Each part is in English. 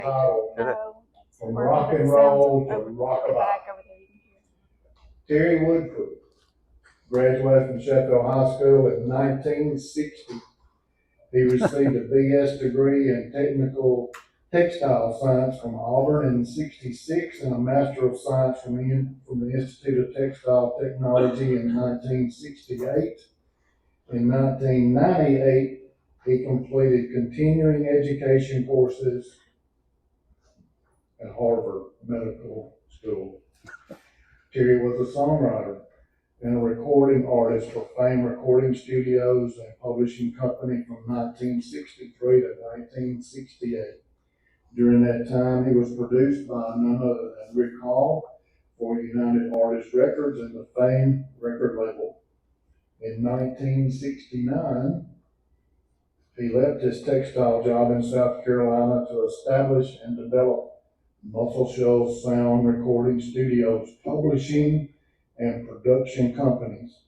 title No. from rock and roll to rockabye. Terry Woodford graduated from Sheffield High School in 1960. He received a BS degree in technical textile science from Auburn in '66 and a Master of Science from the Institute of Textile Technology in 1968. In 1998, he completed continuing education courses at Harvard Medical School. Terry was a songwriter and a recording artist for Fame Recording Studios and Publishing Company from 1963 to 1968. During that time, he was produced by none other than Rick Hall for United Artists Records and the Fame record label. In 1969, he left his textile job in South Carolina to establish and develop Muscle Shoals Sound Recording Studios, publishing and production companies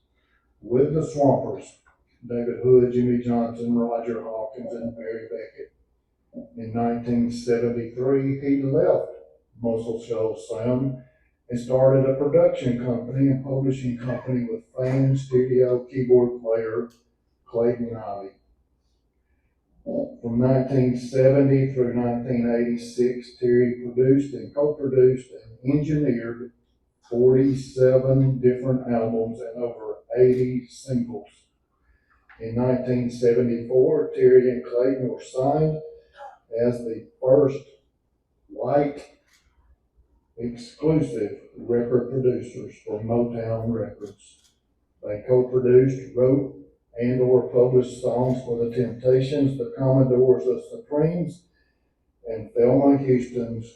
with the Swampers, David Hood, Jimmy Johnson, Roger Hawkins, and Barry Beckett. In 1973, he left Muscle Shoals Sound and started a production company and publishing company with famed studio keyboard player Clayton Ivey. From 1970 through 1986, Terry produced and co-produced and engineered 47 different albums and over 80 singles. In 1974, Terry and Clayton were signed as the first white exclusive record producers for Motown Records. They co-produced, wrote, and or published songs for the Temptations, the Commodores, the Supremes, and Thelma Houston's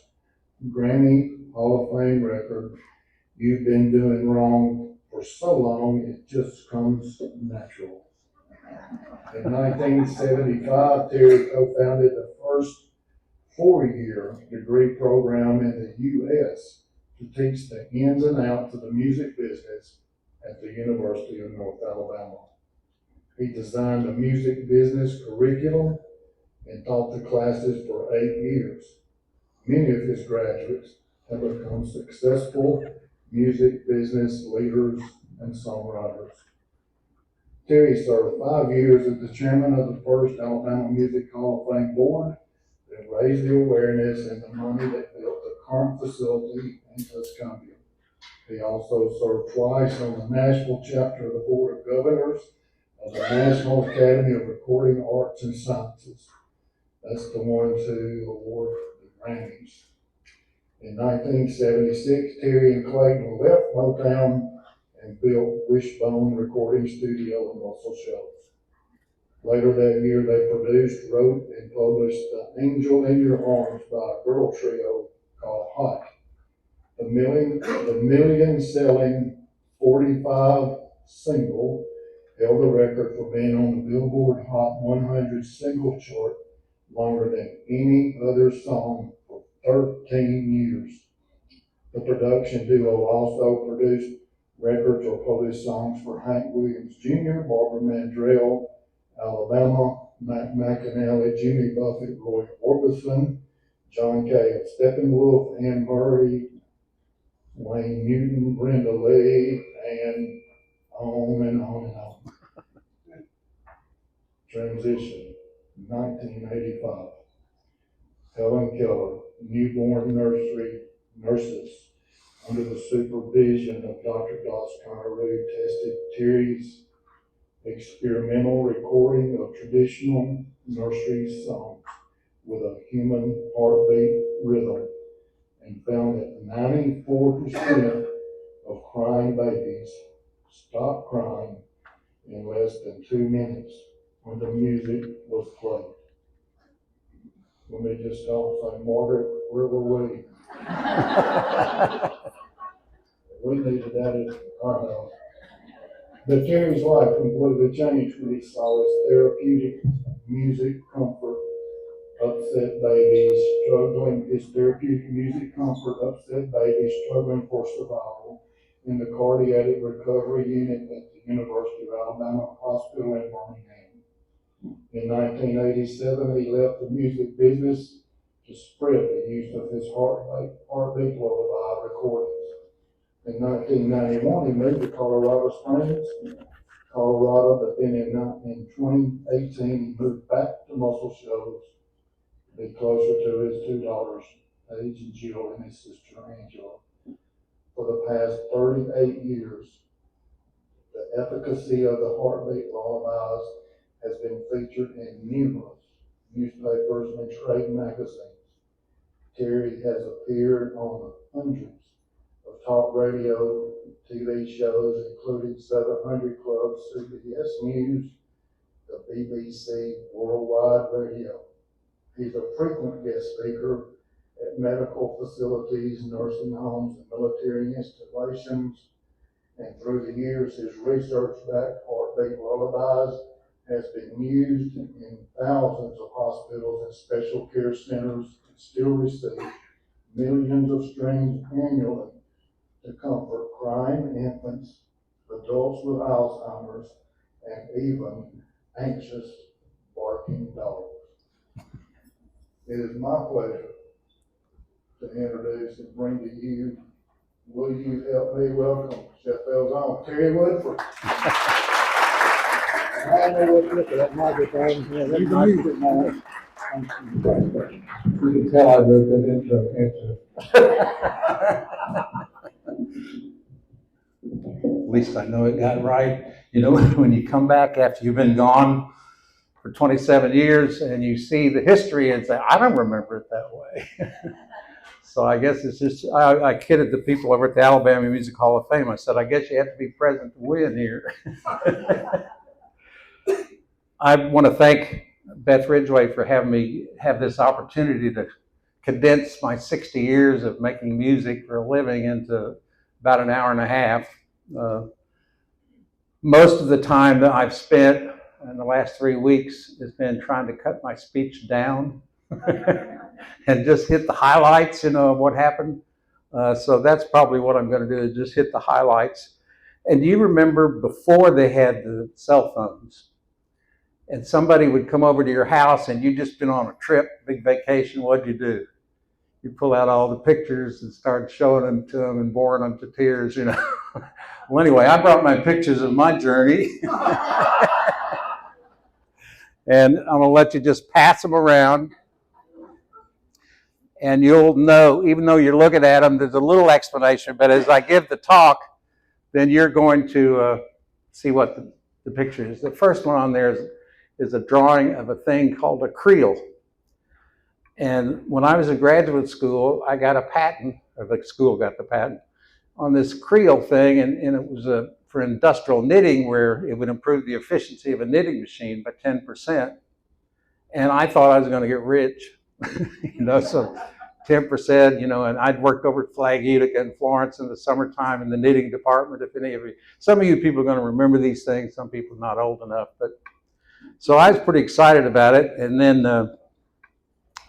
Grammy Hall of Fame record, You've Been Doing Wrong for So Long, It Just Comes Natural. In 1975, Terry co-founded the first four-year degree program in the U.S. to teach the ins and outs of the music business at the University of North Alabama. He designed a music business curriculum and taught the classes for 8 years. Many of his graduates have become successful music business leaders and songwriters. Terry served 5 years as the chairman of the first Alabama Music Hall of Fame board that raised the awareness and the money that built the current facility in Tuscumbia. He also served twice on the national chapter of the Board of Governors of the National Academy of Recording Arts and Sciences. That's the ones who award the Grammys. In 1976, Terry and Clayton left Motown and built Wishbone Recording Studio in Muscle Shoals. Later that year, they produced, wrote, and published The Angel in Your Arms by a girl trio called Hot. The million-selling 45 single held the record for being on the Billboard Hot 100 single chart longer than any other song for 13 years. The production duo also produced records or published songs for Hank Williams Jr., Barbara Mandrell, Alabama, Mac McAnally, Jimmy Buffett, Roy Orbison, John Kay of Steppenwolf, Ann Murray, Wayne Newton, Brenda Lee, and on and on and on. Transition, 1985. Helen Keller, newborn nurses under the supervision of Dr. Doss Connery tested Terry's experimental recording of traditional nursery songs with a human heartbeat rhythm and found that 94% of crying babies stopped crying in less than 2 minutes when the music was played. Let me just stop and say, Margaret, where were we? We needed that in our house. But Terry's life completely changed when he saw his therapeutic music comfort upset babies struggling for survival in the cardiac recovery unit at the University of Alabama Hospital in Birmingham. In 1987, he left the music business to spread the use of his heartbeat lullaby recordings. In 1991, he moved to Colorado Springs, Colorado, but then in 2018, he moved back to Muscle Shoals to be closer to his two daughters, Paige and Jill, and his sister Angela. For the past 38 years, the efficacy of the heartbeat lullabies has been featured in numerous newspapers and trade magazines. Terry has appeared on hundreds of talk radio, TV shows, including 700 Club, CBS News, the BBC, Worldwide Radio. He's a frequent guest speaker at medical facilities, nursing homes, and military installations. And through the years, his research-backed heartbeat lullabies has been used in thousands of hospitals and special care centers and still receive millions of streams annually to comfort crying infants, adults with Alzheimer's, and even anxious barking dogs. It is my pleasure to introduce and bring to you, will you help me welcome Sheffield's own Terry Woodford. I know what to look at that microphone. Yeah, that's nice. You can tell I wrote that intro, can't you? At least I know it got right. You know, when you come back after you've been gone for 27 years and you see the history and say, I don't remember it that way. So I guess it's just, I kidded the people over at the Alabama Music Hall of Fame. I said, I guess you have to be present to win here. I want to thank Beth Ridgway for having me have this opportunity to condense my 60 years of making music for a living into about an hour and a half. Most of the time that I've spent in the last 3 weeks has been trying to cut my speech down and just hit the highlights, of what happened. So that's probably what I'm going to do, is just hit the highlights. And do you remember before they had the cell phones, and somebody would come over to your house and you'd just been on a trip, big vacation, what'd you do? You pull out all the pictures and start showing them to them and boring them to tears, Well, anyway, I brought my pictures of my journey. And I'm going to let you just pass them around. And you'll know, even though you're looking at them, there's a little explanation. But as I give the talk, then you're going to see what the picture is. The first one on there is a drawing of a thing called a creel. And when I was in graduate school, I got a patent, or the school got the patent, on this creel thing, and it was for industrial knitting, where it would improve the efficiency of a knitting machine by 10%. And I thought I was going to get rich, so 10%, and I'd worked over at Flag Utica in Florence in the summertime in the knitting department. If any of you, some of you people are going to remember these things, some people are not old enough, but so I was pretty excited about it. And then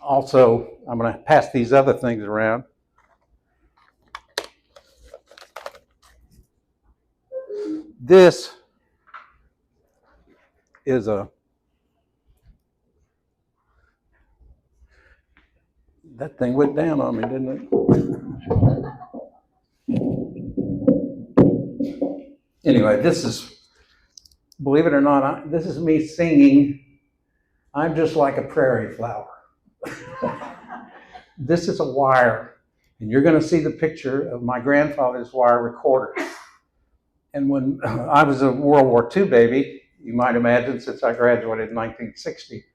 also, I'm going to pass these other things around. This is that thing went down on me, didn't it? Anyway, this is, believe it or not, this is me singing, I'm Just Like a Prairie Flower. This is a wire, and you're going to see the picture of my grandfather's wire recorder. And when I was a World War II baby, you might imagine, since I graduated in 1960.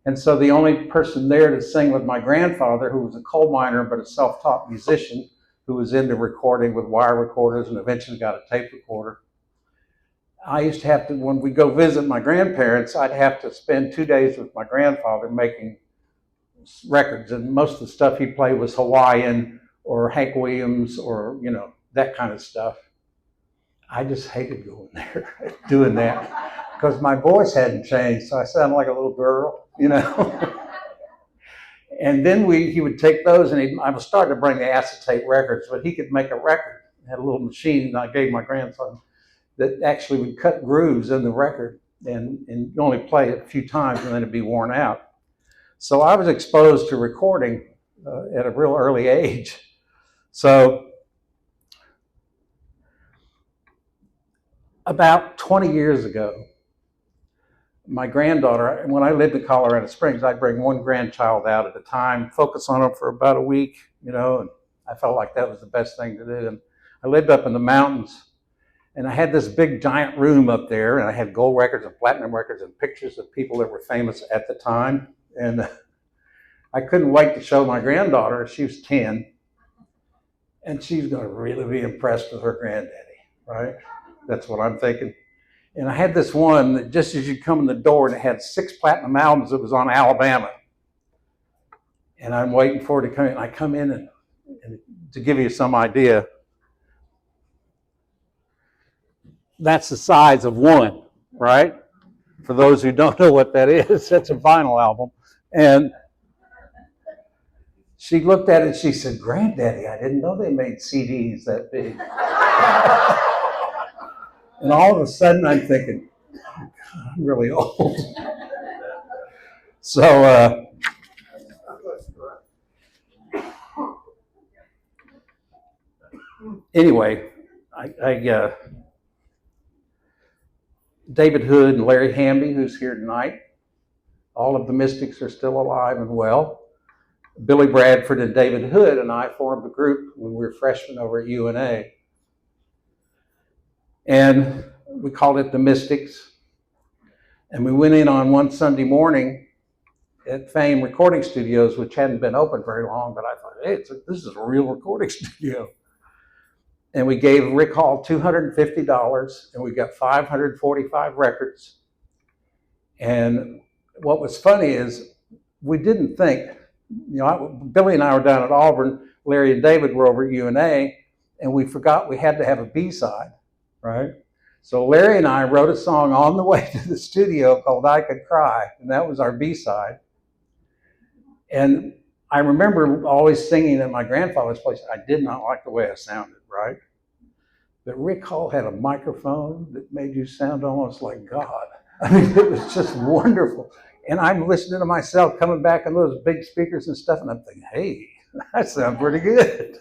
And so the only person there to sing with my grandfather, who was a coal miner but a self-taught musician, who was into recording with wire recorders and eventually got a tape recorder. I used to have to, when we go visit my grandparents, I'd have to spend 2 days with my grandfather making records. And most of the stuff he played was Hawaiian or Hank Williams or, that kind of stuff. I just hated going there, doing that, because my voice hadn't changed, so I sounded like a little girl, And then he would take those, and I was starting to bring the acetate records, but he could make a record. He had a little machine that I gave my grandson that actually would cut grooves in the record, and you only play it a few times, and then it'd be worn out. So I was exposed to recording at a real early age. So about 20 years ago, my granddaughter, when I lived in Colorado Springs, I'd bring one grandchild out at a time, focus on them for about a week, and I felt like that was the best thing to do. And I lived up in the mountains, and I had this big giant room up there, and I had gold records and platinum records and pictures of people that were famous at the time. And I couldn't wait to show my granddaughter. She was 10, and she's going to really be impressed with her granddaddy, right? That's what I'm thinking. And I had this one that just as you come in the door, and it had 6 platinum albums. It was on Alabama. And I'm waiting for it to come in. I come in, and to give you some idea, that's the size of one, right? For those who don't know what that is, that's a vinyl album. And she looked at it and she said, "Granddaddy, I didn't know they made CDs that big." And all of a sudden I'm thinking, oh, God, I'm really old. So anyway, David Hood and Larry Hamby, who's here tonight, all of the Mystics are still alive and well. Billy Bradford and David Hood and I formed a group when we were freshmen over at UNA. And we called it the Mystics. And we went in on one Sunday morning at Fame Recording Studios, which hadn't been open very long, but I thought, hey, this is a real recording studio. And we gave Rick Hall $250, and we got 545 records. And what was funny is we didn't think, Billy and I were down at Auburn, Larry and David were over at UNA, and we forgot we had to have a B-side, right? So Larry and I wrote a song on the way to the studio called "I Could Cry," and that was our B-side. And I remember always singing at my grandfather's place. I did not like the way I sounded, right? But Rick Hall had a microphone that made you sound almost like God. I mean, it was just wonderful. And I'm listening to myself coming back on those big speakers and stuff, and I'm thinking, hey, that sounds pretty good.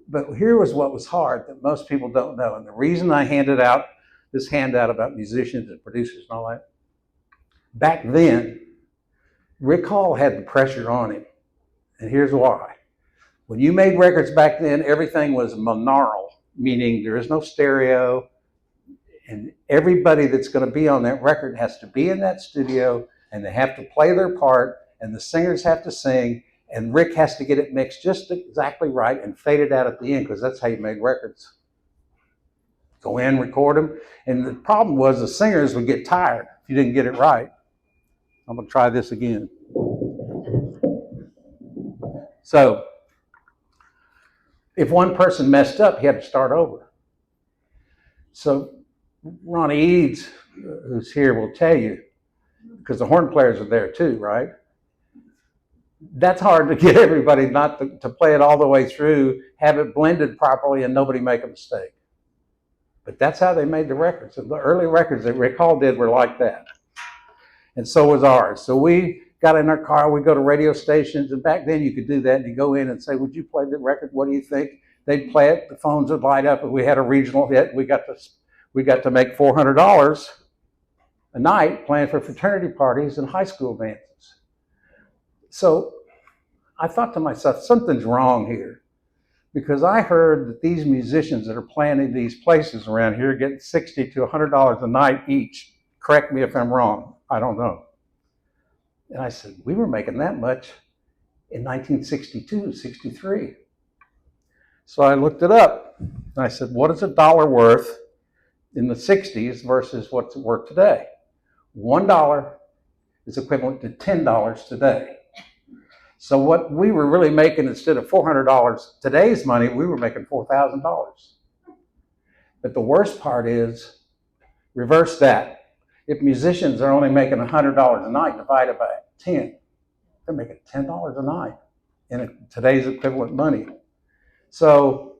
But here was what was hard that most people don't know. And the reason I handed out this handout about musicians and producers and all that, back then, Rick Hall had the pressure on him. And here's why. When you made records back then, everything was monaural, meaning there is no stereo, and everybody that's going to be on that record has to be in that studio, and they have to play their part, and the singers have to sing, and Rick has to get it mixed just exactly right and fade it out at the end, because that's how you made records. Go in, record them. And the problem was the singers would get tired if you didn't get it right. I'm going to try this again. So if one person messed up, he had to start over. So Ronnie Eads, who's here, will tell you, because the horn players are there too, right? That's hard to get everybody not to play it all the way through, have it blended properly, and nobody make a mistake. But that's how they made the records. And the early records that Rick Hall did were like that. And so was ours. So we got in our car, we go to radio stations, and back then you could do that, and you go in and say, would you play the record? What do you think? They'd play it, the phones would light up, and we had a regional hit. We got to make $400 a night playing for fraternity parties and high school dances. So I thought to myself, something's wrong here, because I heard that these musicians that are playing in these places around here get $60 to $100 a night each. Correct me if I'm wrong. I don't know. And I said, we were making that much in 1962, 63. So I looked it up, and I said, what is $1 worth in the 60s versus what's it worth today? $1 is equivalent to $10 today. So what we were really making, instead of $400 today's money, we were making $4,000. But the worst part is, reverse that. If musicians are only making $100 a night divided by 10, they're making $10 a night in today's equivalent money. So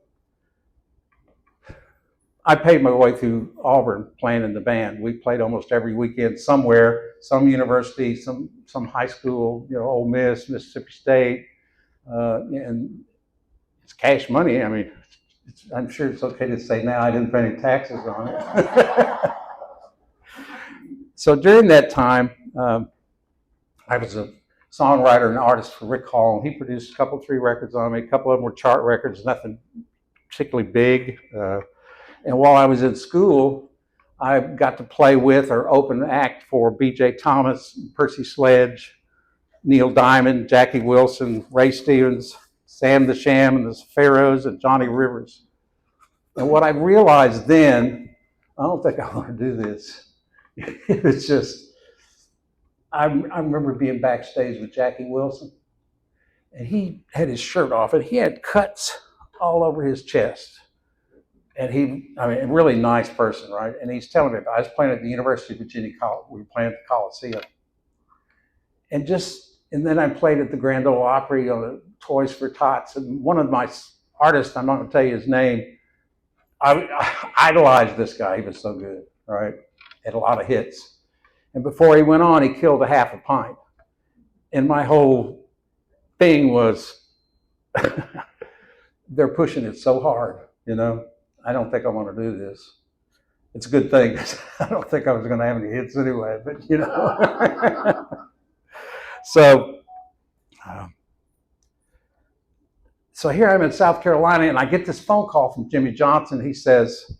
I paid my way through Auburn playing in the band. We played almost every weekend somewhere, some university, some high school, Ole Miss, Mississippi State, and it's cash money. I mean, I'm sure it's okay to say now I didn't pay any taxes on it. So during that time, I was a songwriter and artist for Rick Hall, and he produced a couple, 3 records on me. A couple of them were chart records, nothing particularly big. And while I was in school, I got to play with or open act for B.J. Thomas, Percy Sledge, Neil Diamond, Jackie Wilson, Ray Stevens, Sam the Sham and the Pharaohs, and Johnny Rivers. And what I realized then, I don't think I want to do this. It's just, I remember being backstage with Jackie Wilson, and he had his shirt off, and he had cuts all over his chest. And a really nice person, right? And he's telling me, I was playing at the University of Virginia College. We were playing at the Coliseum. And then I played at the Grand Ole Opry on the Toys for Tots. And one of my artists, I'm not going to tell you his name, I idolized this guy. He was so good, right? Had a lot of hits. And before he went on, he killed a half a pint. And my whole thing was, they're pushing it so hard, I don't think I want to do this. It's a good thing, because I don't think I was going to have any hits anyway, but So here I'm in South Carolina, and I get this phone call from Jimmy Johnson. He says,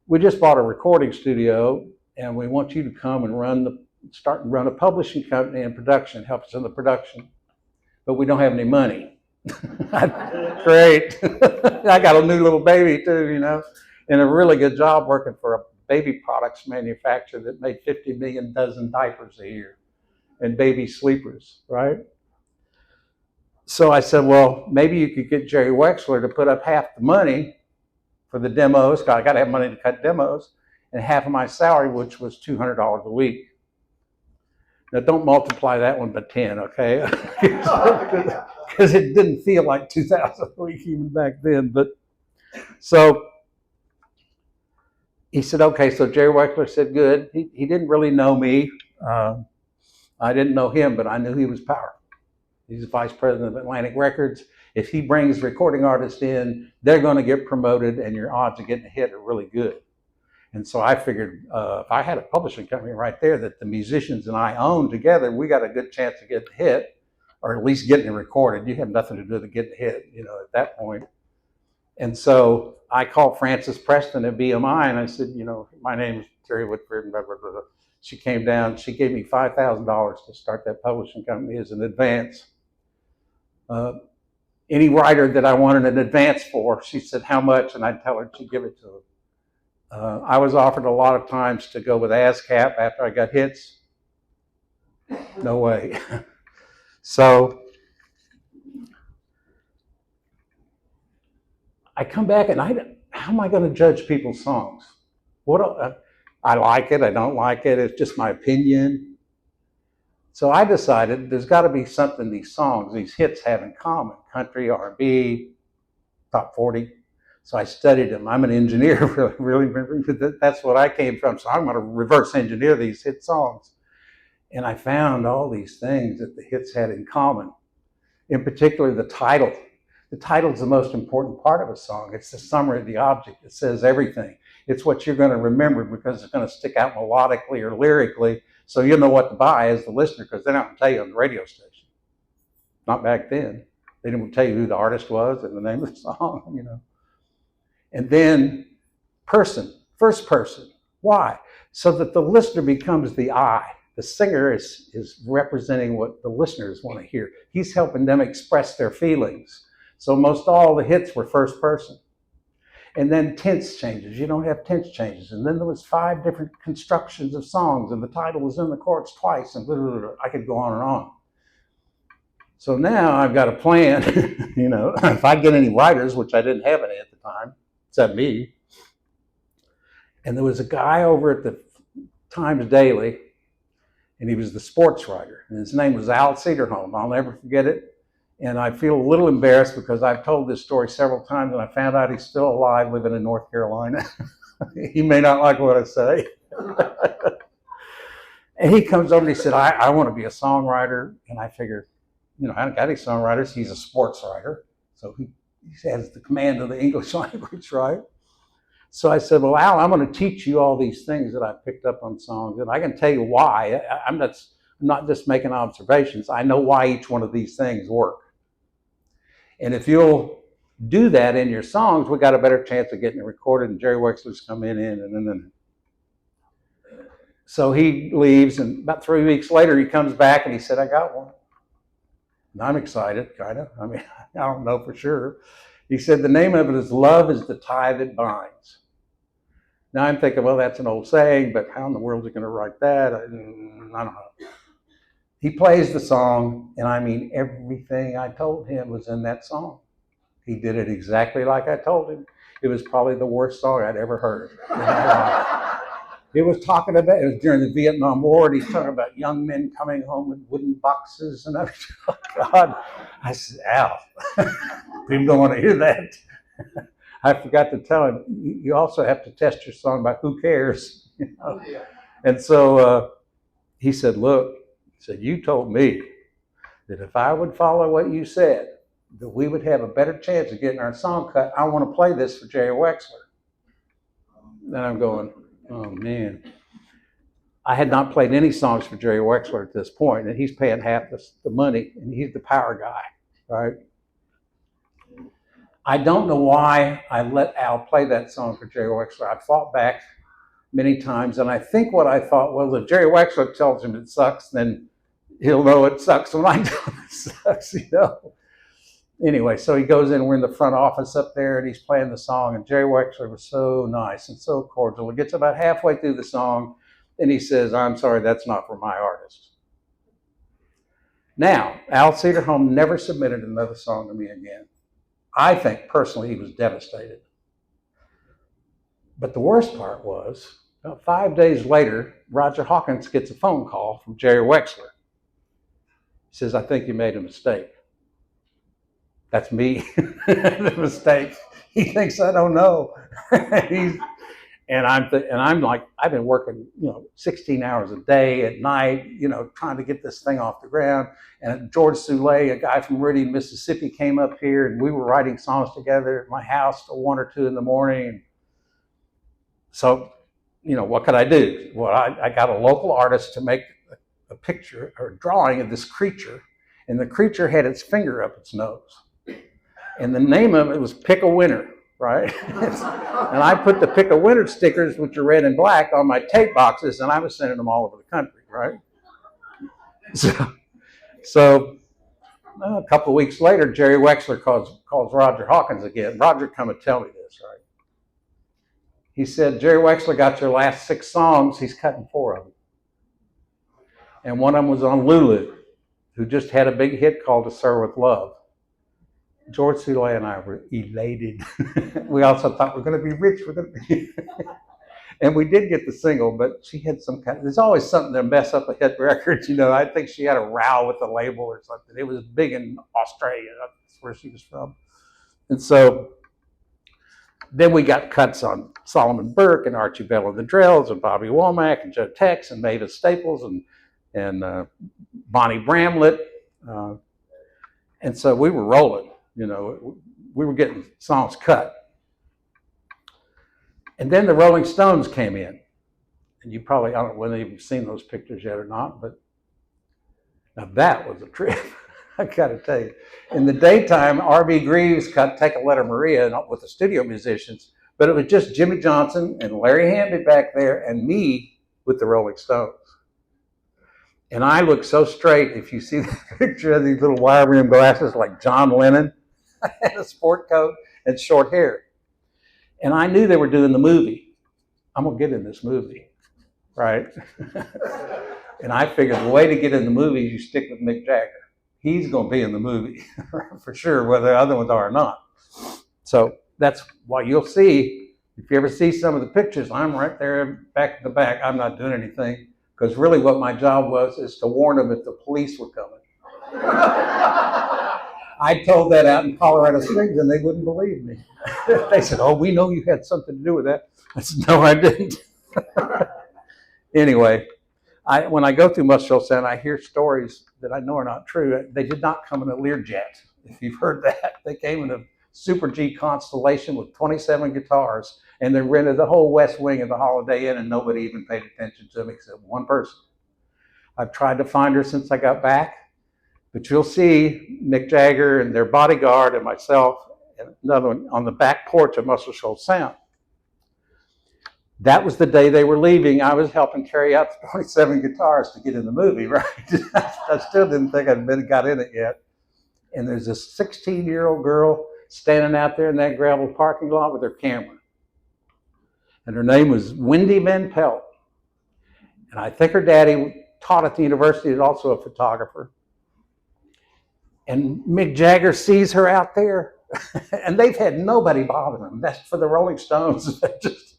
we just bought a recording studio, and we want you to come and start and run a publishing company and production, help us in the production, but we don't have any money. Great. I got a new little baby too, and a really good job working for a baby products manufacturer that made 50 million dozen diapers a year and baby sleepers, right? So I said, well, maybe you could get Jerry Wexler to put up half the money for the demos, because I got to have money to cut demos, and half of my salary, which was $200 a week. Now, don't multiply that one by 10, okay? Because it didn't feel like $2,000 a week even back then. But so he said, okay. So Jerry Wexler said, good. He didn't really know me. I didn't know him, but I knew he was powerful. He's the vice president of Atlantic Records. If he brings recording artists in, they're going to get promoted, and your odds of getting a hit are really good. And so I figured if I had a publishing company right there that the musicians and I owned together, we got a good chance to get the hit, or at least getting it recorded. You have nothing to do with getting the hit, at that point. And so I called Frances Preston at BMI, and I said, my name is Terry Woodford, and blah, blah, blah. She came down. She gave me $5,000 to start that publishing company as an advance. Any writer that I wanted an advance for, she said, how much? And I'd tell her to give it to her. I was offered a lot of times to go with ASCAP after I got hits. No way. So I come back, and how am I going to judge people's songs? I like it, I don't like it, it's just my opinion. So I decided there's got to be something these songs, these hits have in common. Country, R&B, top 40. So I studied them. I'm an engineer, really. That's what I came from. So I'm going to reverse engineer these hit songs. And I found all these things that the hits had in common. In particular, the title. The title is the most important part of a song. It's the summary of the object. It says everything. It's what you're going to remember, because it's going to stick out melodically or lyrically, so you'll know what to buy as the listener, because they're not going to tell you on the radio station. Not back then. They didn't tell you who the artist was and the name of the song, And then person, first person. Why? So that the listener becomes the I. The singer is representing what the listeners want to hear. He's helping them express their feelings. So most all the hits were first person. And then tense changes. You don't have tense changes. And then there was 5 different constructions of songs, and the title was in the chorus twice, and blah, blah, blah. I could go on and on. So now I've got a plan, if I get any writers, which I didn't have any at the time, except me. And there was a guy over at the Times Daily, and he was the sports writer, and his name was Al Cederholm. I'll never forget it. And I feel a little embarrassed, because I've told this story several times, and I found out he's still alive living in North Carolina. He may not like what I say. And he comes over and he said, I want to be a songwriter. And I figured, I don't got any songwriters. He's a sports writer. So he has the command of the English language, right? So I said, well, Al, I'm going to teach you all these things that I picked up on songs. And I can tell you why. I'm not just making observations. I know why each one of these things work. And if you'll do that in your songs, we got a better chance of getting it recorded. And Jerry Wexler's come in and then. So he leaves, and about 3 weeks later, he comes back and he said, I got one. And I'm excited, kind of. I mean, I don't know for sure. He said, the name of it is Love is the Tie That Binds. Now I'm thinking, well, that's an old saying, but how in the world is he going to write that? I don't know. He plays the song, and I mean, everything I told him was in that song. He did it exactly like I told him. It was probably the worst song I'd ever heard in my life. It was during the Vietnam War, and he's talking about young men coming home with wooden boxes and everything. Oh, God. I said, Al, people don't want to hear that. I forgot to tell him, you also have to test your song by who cares. And so he said, look, you told me that if I would follow what you said, that we would have a better chance of getting our song cut. I want to play this for Jerry Wexler. And I'm going, oh, man. I had not played any songs for Jerry Wexler at this point, and he's paying half the money, and he's the power guy, right? I don't know why I let Al play that song for Jerry Wexler. I fought back many times, and I think what I thought, well, if Jerry Wexler tells him it sucks, then he'll know it sucks when I tell him it sucks, Anyway, so he goes in, we're in the front office up there, and he's playing the song, and Jerry Wexler was so nice and so cordial. He gets about halfway through the song, and he says, I'm sorry, that's not for my artist. Now, Al Cedarholm never submitted another song to me again. I think, personally, he was devastated. But the worst part was, about 5 days later, Roger Hawkins gets a phone call from Jerry Wexler. He says, I think you made a mistake. That's me, the mistake. He thinks I don't know. And I'm like, I've been working, 16 hours a day at night, trying to get this thing off the ground. And George Soule, a guy from Meridian, Mississippi, came up here, and we were writing songs together at my house till 1 or 2 in the morning. So, what could I do? Well, I got a local artist to make a picture or a drawing of this creature, and the creature had its finger up its nose. And the name of it was Pick a Winner, right? And I put the Pick a Winner stickers, which are red and black, on my tape boxes, and I was sending them all over the country, right? So a couple of weeks later, Jerry Wexler calls Roger Hawkins again. Roger, come and tell me this, right? He said, Jerry Wexler got your last 6 songs. He's cutting 4 of them. And one of them was on Lulu, who just had a big hit called To Sir With Love. George Soule and I were elated. We also thought we're going to be rich. And we did get the single, but she had there's always something to mess up a hit record. I think she had a row with the label or something. It was big in Australia. That's where she was from. And so then we got cuts on Solomon Burke and Archie Bell and the Drells and Bobby Womack and Joe Tex and Mavis Staples and Bonnie Bramlett. And so we were rolling. We were getting songs cut. And then the Rolling Stones came in. And you probably, I don't know whether you've seen those pictures yet or not, but now that was a trip. I got to tell you. In the daytime, R.B. Greaves cut Take a Letter Maria with the studio musicians, but it was just Jimmy Johnson and Larry Hamby back there and me with the Rolling Stones. And I look so straight, if you see the picture of these little wire rim glasses like John Lennon, and a sport coat and short hair. And I knew they were doing the movie. I'm going to get in this movie, right? And I figured the way to get in the movie is you stick with Mick Jagger. He's going to be in the movie for sure, whether the other ones are or not. So that's why you'll see, if you ever see some of the pictures, I'm right there back to the back. I'm not doing anything, because really what my job was is to warn them if the police were coming. I told that out in Colorado Springs and they wouldn't believe me. They said, "Oh, we know you had something to do with that." I said, "No, I didn't." Anyway, when I go through Muscle Sound, I hear stories that I know are not true. They did not come in a Learjet, if you've heard that. They came in a Super G Constellation with 27 guitars, and they rented the whole west wing of the Holiday Inn, and nobody even paid attention to them except one person. I've tried to find her since I got back, but you'll see Mick Jagger and their bodyguard and myself and another one on the back porch of Muscle Shoals Sound. That was the day they were leaving. I was helping carry out the 27 guitars to get in the movie, right? I still didn't think I'd got in it yet. And there's this 16-year-old girl standing out there in that gravel parking lot with her camera. And her name was Wendy Van Pelt. And I think her daddy taught at the university, is also a photographer. And Mick Jagger sees her out there, and they've had nobody bother them. That's for the Rolling Stones. Just,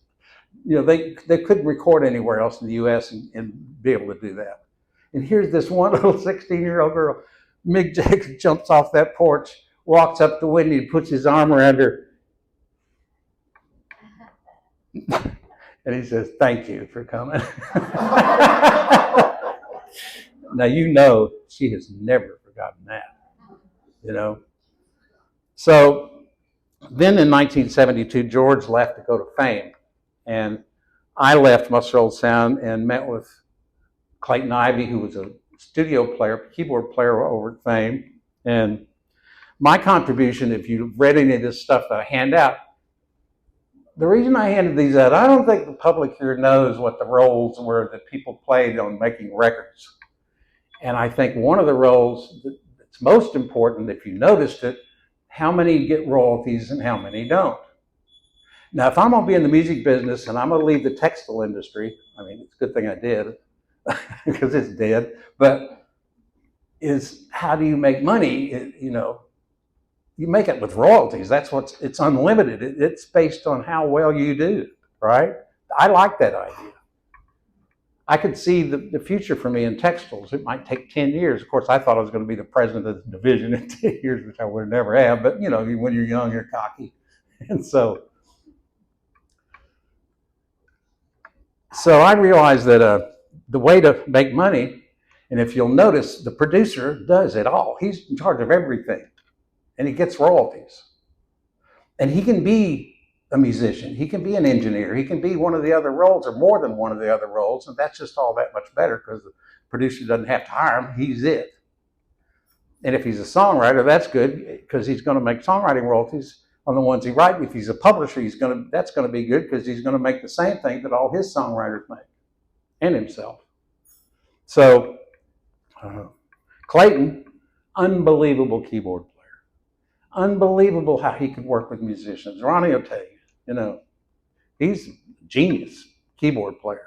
they couldn't record anywhere else in the U.S. and be able to do that. And here's this one little 16-year-old girl. Mick Jagger jumps off that porch, walks up to Wendy, and puts his arm around her. And he says, "Thank you for coming." Now, she has never forgotten that, So then in 1972, George left to go to Fame. And I left Muscle Shoals Sound and met with Clayton Ivey, who was a studio player, keyboard player over at Fame. And my contribution, if you've read any of this stuff that I hand out, the reason I handed these out, I don't think the public here knows what the roles were that people played on making records. And I think one of the roles that's most important, if you noticed it, how many get royalties and how many don't. Now, if I'm going to be in the music business and I'm going to leave the textile industry, I mean, it's a good thing I did because it's dead, but is how do you make money? You make it with royalties. It's unlimited. It's based on how well you do, right? I like that idea. I could see the future for me in textiles. It might take 10 years. Of course, I thought I was going to be the president of the division in 10 years, which I would never have. But, when you're young, you're cocky. And so I realized that the way to make money, and if you'll notice, the producer does it all. He's in charge of everything, and he gets royalties. And he can be a musician. He can be an engineer. He can be one of the other roles or more than one of the other roles, and that's just all that much better because the producer doesn't have to hire him. He's it. And if he's a songwriter, that's good because he's going to make songwriting royalties on the ones he writes. If he's a publisher, that's going to be good because he's going to make the same thing that all his songwriters make, and himself. So Clayton, unbelievable keyboard player. Unbelievable how he could work with musicians. Ronnie will tell you, he's a genius keyboard player.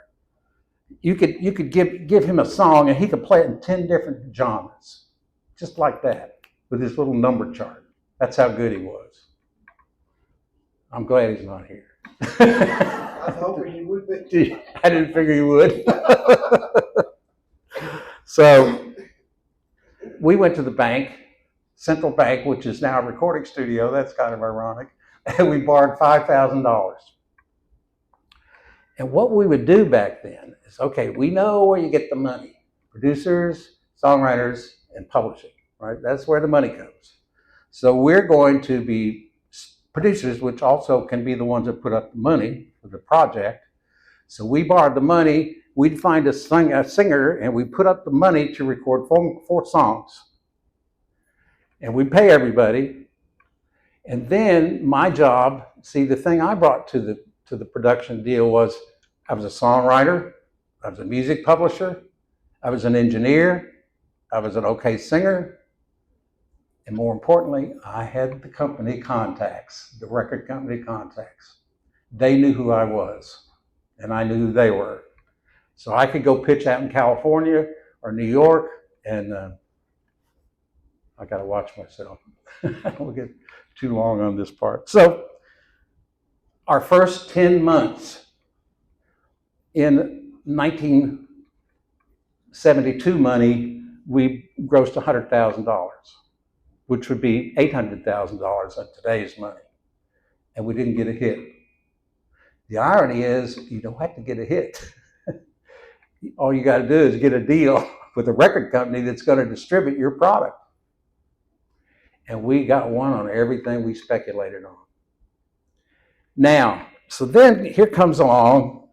You could give him a song and he could play it in 10 different genres, just like that, with his little number chart. That's how good he was. I'm glad he's not here. I was hoping you would be. I didn't figure you would. So we went to the bank, Central Bank, which is now a recording studio. That's kind of ironic. And we borrowed $5,000. And what we would do back then is, okay, we know where you get the money. Producers, songwriters, and publishing, right? That's where the money comes. So we're going to be producers, which also can be the ones that put up the money for the project. So we borrowed the money. We'd find a singer, and we put up the money to record four songs. And we'd pay everybody. And then my job, the thing I brought to the production deal was I was a songwriter, I was a music publisher, I was an engineer, I was an okay singer, and more importantly, I had the company contacts, the record company contacts. They knew who I was, and I knew who they were. So I could go pitch out in California or New York, and I got to watch myself. I don't get too long on this part. So our first 10 months in 1972 money, we grossed $100,000, which would be $800,000 in today's money. And we didn't get a hit. The irony is, you don't have to get a hit. All you got to do is get a deal with a record company that's going to distribute your product. And we got one on everything we speculated on. Now, so then here comes along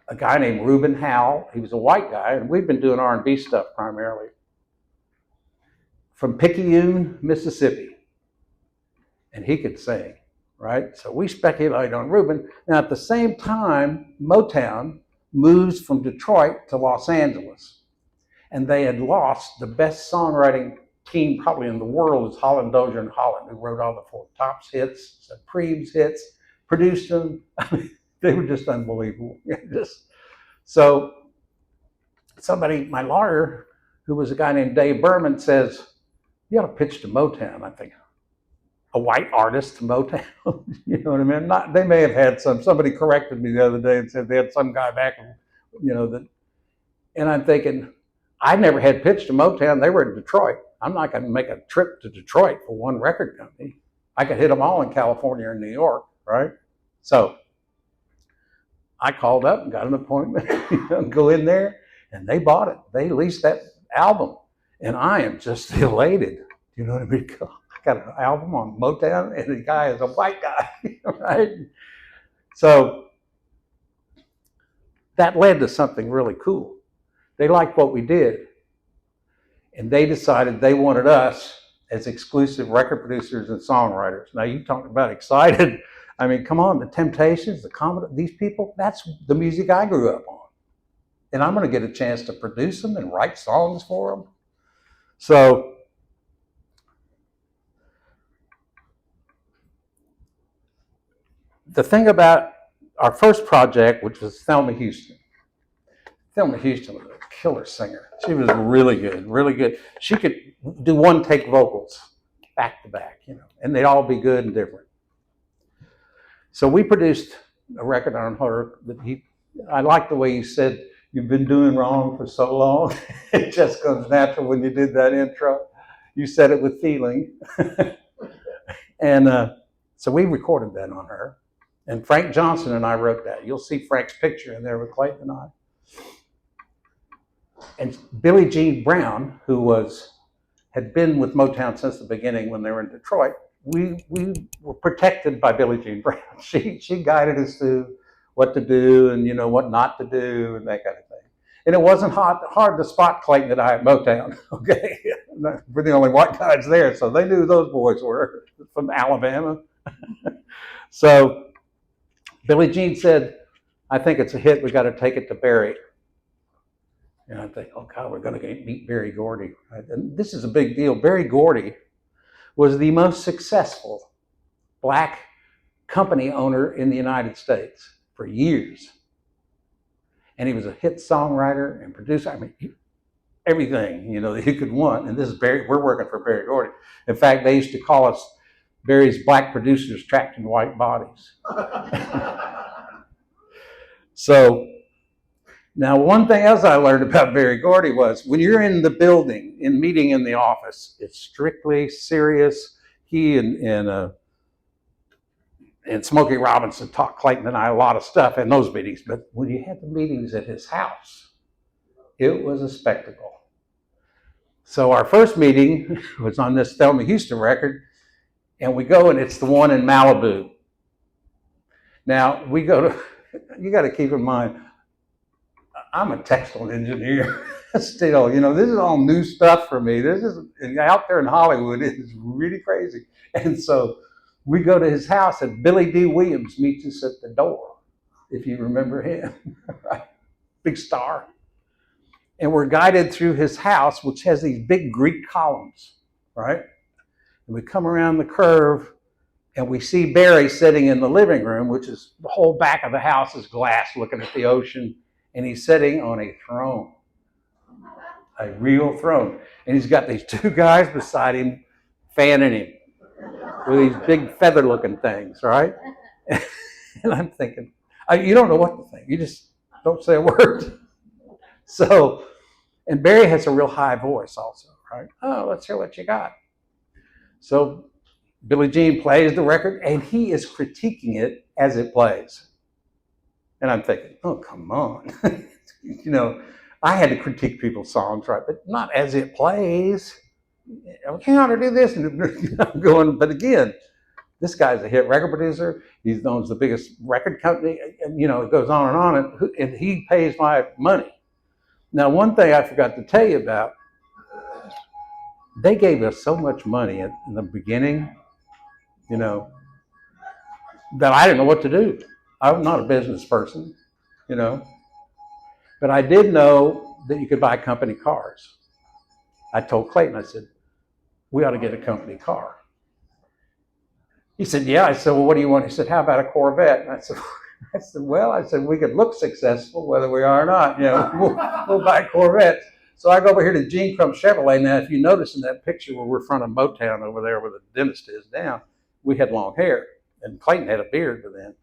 a guy named Reuben Howell. He was a white guy, and we've been doing R&B stuff primarily. From Picayune, Mississippi. And he could sing, right? So we speculated on Reuben. Now, at the same time, Motown moves from Detroit to Los Angeles. And they had lost the best songwriting team probably in the world is Holland, Dozier, and Holland, who wrote all the Four Tops hits, Supremes hits, produced them. I mean, they were just unbelievable. So somebody, my lawyer, who was a guy named Dave Berman, says, you ought to pitch to Motown. I think, a white artist to Motown. You know what I mean? They may have had somebody corrected me the other day and said they had some guy back, and I'm thinking, I never had pitched to Motown. They were in Detroit. I'm not going to make a trip to Detroit for one record company. I could hit them all in California or New York, right? So I called up and got an appointment, go in there, and they bought it. They leased that album. And I am just elated. You know what I mean? I got an album on Motown, and the guy is a white guy, right? So that led to something really cool. They liked what we did. And they decided they wanted us as exclusive record producers and songwriters. Now, you talk about excited. I mean, come on, the Temptations, the Commodore, these people, that's the music I grew up on. And I'm going to get a chance to produce them and write songs for them. So the thing about our first project, which was Thelma Houston. Thelma Houston was a killer singer. She was really good, really good. She could do one-take vocals back to back, and they'd all be good and different. So we produced a record on her that I like the way you said, you've been doing wrong for so long. It just comes natural when you did that intro. You said it with feeling. And so we recorded that on her. And Frank Johnson and I wrote that. You'll see Frank's picture in there with Clayton and I. And Billie Jean Brown, who had been with Motown since the beginning when they were in Detroit, we were protected by Billie Jean Brown. She guided us through what to do and what not to do and that kind of thing. And it wasn't hard to spot Clayton and I at Motown. Okay, we're the only white guys there, so they knew who those boys were from Alabama. So Billie Jean said, "I think it's a hit. We got to take it to Barry." And I think, oh God, we're going to meet Berry Gordy. Right? And this is a big deal. Berry Gordy was the most successful black company owner in the United States for years. And he was a hit songwriter and producer. I mean, everything, that you could want. And this is Berry, we're working for Berry Gordy. In fact, they used to call us Berry's black producers trapped in white bodies. So, now, one thing else I learned about Berry Gordy was when you're in the building, meeting in the office, it's strictly serious. He and Smokey Robinson taught Clayton and I a lot of stuff in those meetings. But when you had the meetings at his house, it was a spectacle. So our first meeting was on this Thelma Houston record, and we go, and it's the one in Malibu. Now, we go to, you got to keep in mind, I'm a textile engineer still, this is all new stuff for me. This is out there in Hollywood, it is really crazy. And so we go to his house and Billy D. Williams meets us at the door, if you remember him, right? Big star. And we're guided through his house, which has these big Greek columns, right? And we come around the curve and we see Barry sitting in the living room, which is the whole back of the house is glass looking at the ocean. And he's sitting on a throne, a real throne. And he's got these two guys beside him fanning him with these big feather-looking things, right? And I'm thinking, you don't know what to think. You just don't say a word. So, and Barry has a real high voice also, right? Oh, let's hear what you got. So Billie Jean plays the record, and he is critiquing it as it plays. And I'm thinking, oh, come on. You know, I had to critique people's songs, right? But not as it plays. I can't do this. And I'm going, but again, this guy's a hit record producer. He owns the biggest record company. And, you know, it goes on, and he pays my money. Now, one thing I forgot to tell you about, they gave us so much money in the beginning, you know, that I didn't know what to do. I'm not a business person, you know, but I did know that you could buy company cars. I told Clayton, I said, we ought to get a company car. He said, yeah. I said, well, what do you want? He said, how about a Corvette? And I said, we could look successful whether we are or not. You know, we'll buy Corvettes. So I go over here to Gene Crump Chevrolet. Now, if you notice in that picture where we're in front of Motown over there where the dentist is down, we had long hair. And Clayton had a beard by then.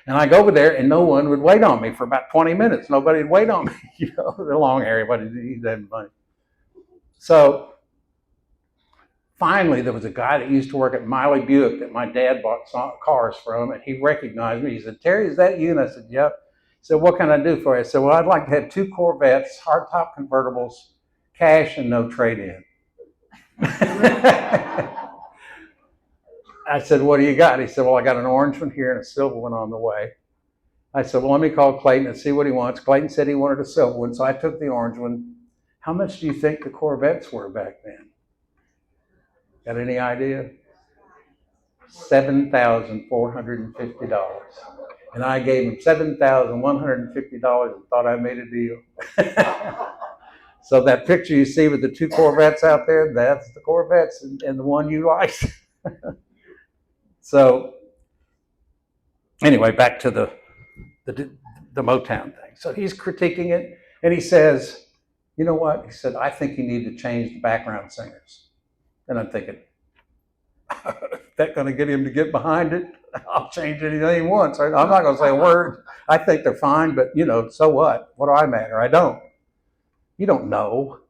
And I go over there, and no one would wait on me for about 20 minutes. Nobody would wait on me. You know, the long hair, but he's having fun. So finally, there was a guy that used to work at Miley Buick that my dad bought cars from, and he recognized me. He said, Terry, is that you? And I said, yep. He said, what can I do for you? I said, well, I'd like to have 2 Corvettes, hardtop convertibles, cash, and no trade-in. I said, what do you got? He said, well, I got an orange one here and a silver one on the way. I said, well, let me call Clayton and see what he wants. Clayton said he wanted a silver one, so I took the orange one. How much do you think the Corvettes were back then? Got any idea? $7,450. And I gave him $7,150 and thought I made a deal. So that picture you see with the 2 Corvettes out there, that's the Corvettes and the one you like. So anyway, back to the Motown thing. So he's critiquing it, and he says, you know what? He said, I think you need to change the background singers. And I'm thinking, is that going to get him to get behind it? I'll change anything he wants. I'm not going to say a word. I think they're fine, but, you know, so what? What do I matter? I don't. You don't know.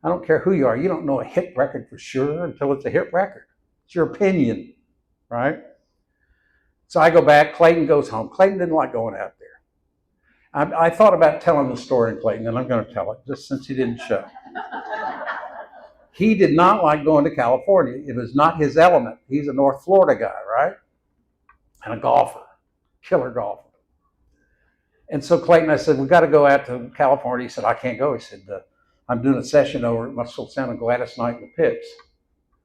I don't care who you are. You don't know a hit record for sure until it's a hit record. It's your opinion, right? So I go back. Clayton goes home. Clayton didn't like going out there. I thought about telling the story to Clayton, and I'm going to tell it just since he didn't show. He did not like going to California. It was not his element. He's a North Florida guy, right? And a golfer, killer golfer. And so Clayton, I said, we've got to go out to California. He said, I can't go. He said, I'm doing a session over at Muscle Sound and Gladys Knight in the Pips.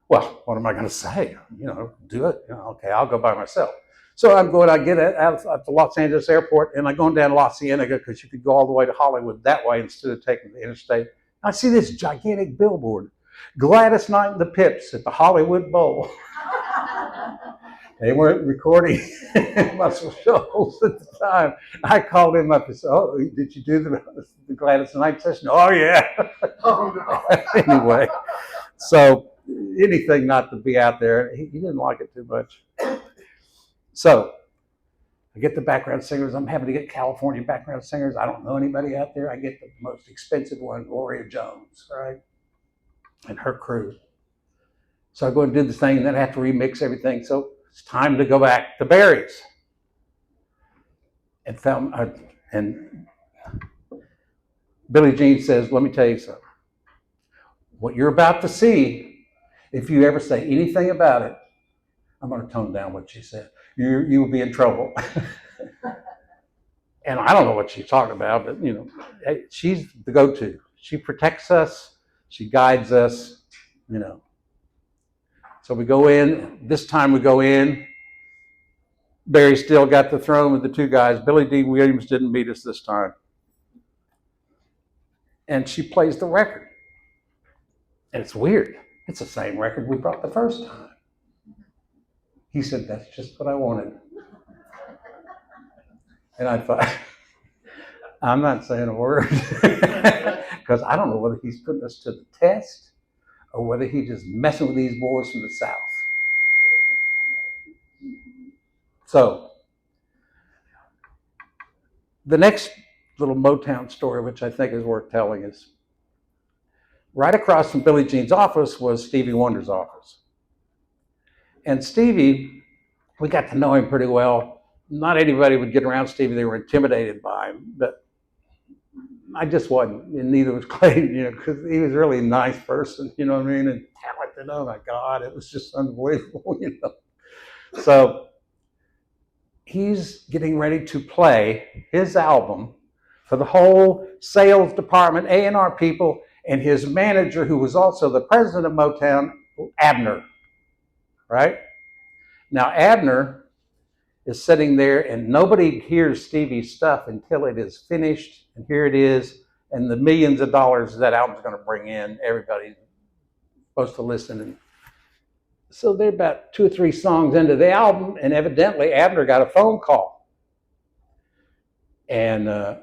Well, what am I going to say? You know, do it. You know, okay, I'll go by myself. So I'm going, I get out at the Los Angeles airport, and I'm going down La Cienega because you could go all the way to Hollywood that way instead of taking the interstate. I see this gigantic billboard, Gladys Knight in the Pips at the Hollywood Bowl. They weren't recording muscle shows at the time. I called him up and said, oh, did you do the Gladys Knight session? Oh, yeah. Oh, no. Anyway, so anything not to be out there, he didn't like it too much. So I get the background singers. I'm having to get California background singers. I don't know anybody out there. I get the most expensive one, Gloria Jones, right? And her crew. So I go and do the thing, and then I have to remix everything. So it's time to go back to Barry's. And Billie Jean says, let me tell you something. What you're about to see, if you ever say anything about it, I'm going to tone down what she said. You will be in trouble. And I don't know what she's talking about, but, you know, she's the go-to. She protects us. She guides us, you know. So we go in. This time we go in. Barry still got the throne with the 2 guys. Billie D. Williams didn't meet us this time. And she plays the record. And it's weird. It's the same record we brought the first time. He said, that's just what I wanted. And I thought, I'm not saying a word. Because I don't know whether he's putting us to the test or whether he's just messing with these boys from the South. So, the next little Motown story, which I think is worth telling, is right across from Billie Jean's office was Stevie Wonder's office. And Stevie, we got to know him pretty well. Not anybody would get around Stevie. They were intimidated by him, but I just wasn't, and neither was Clayton, because he was really a nice person, you know what I mean, and talented. Oh my God, it was just unbelievable, So he's getting ready to play his album for the whole sales department, A&R people, and his manager, who was also the president of Motown, Abner, right? Now, Abner is sitting there, and nobody hears Stevie's stuff until it is finished, and here it is, and the millions of dollars that album's going to bring in, everybody's supposed to listen. And so they're about 2 or 3 songs into the album, and evidently Abner got a phone call and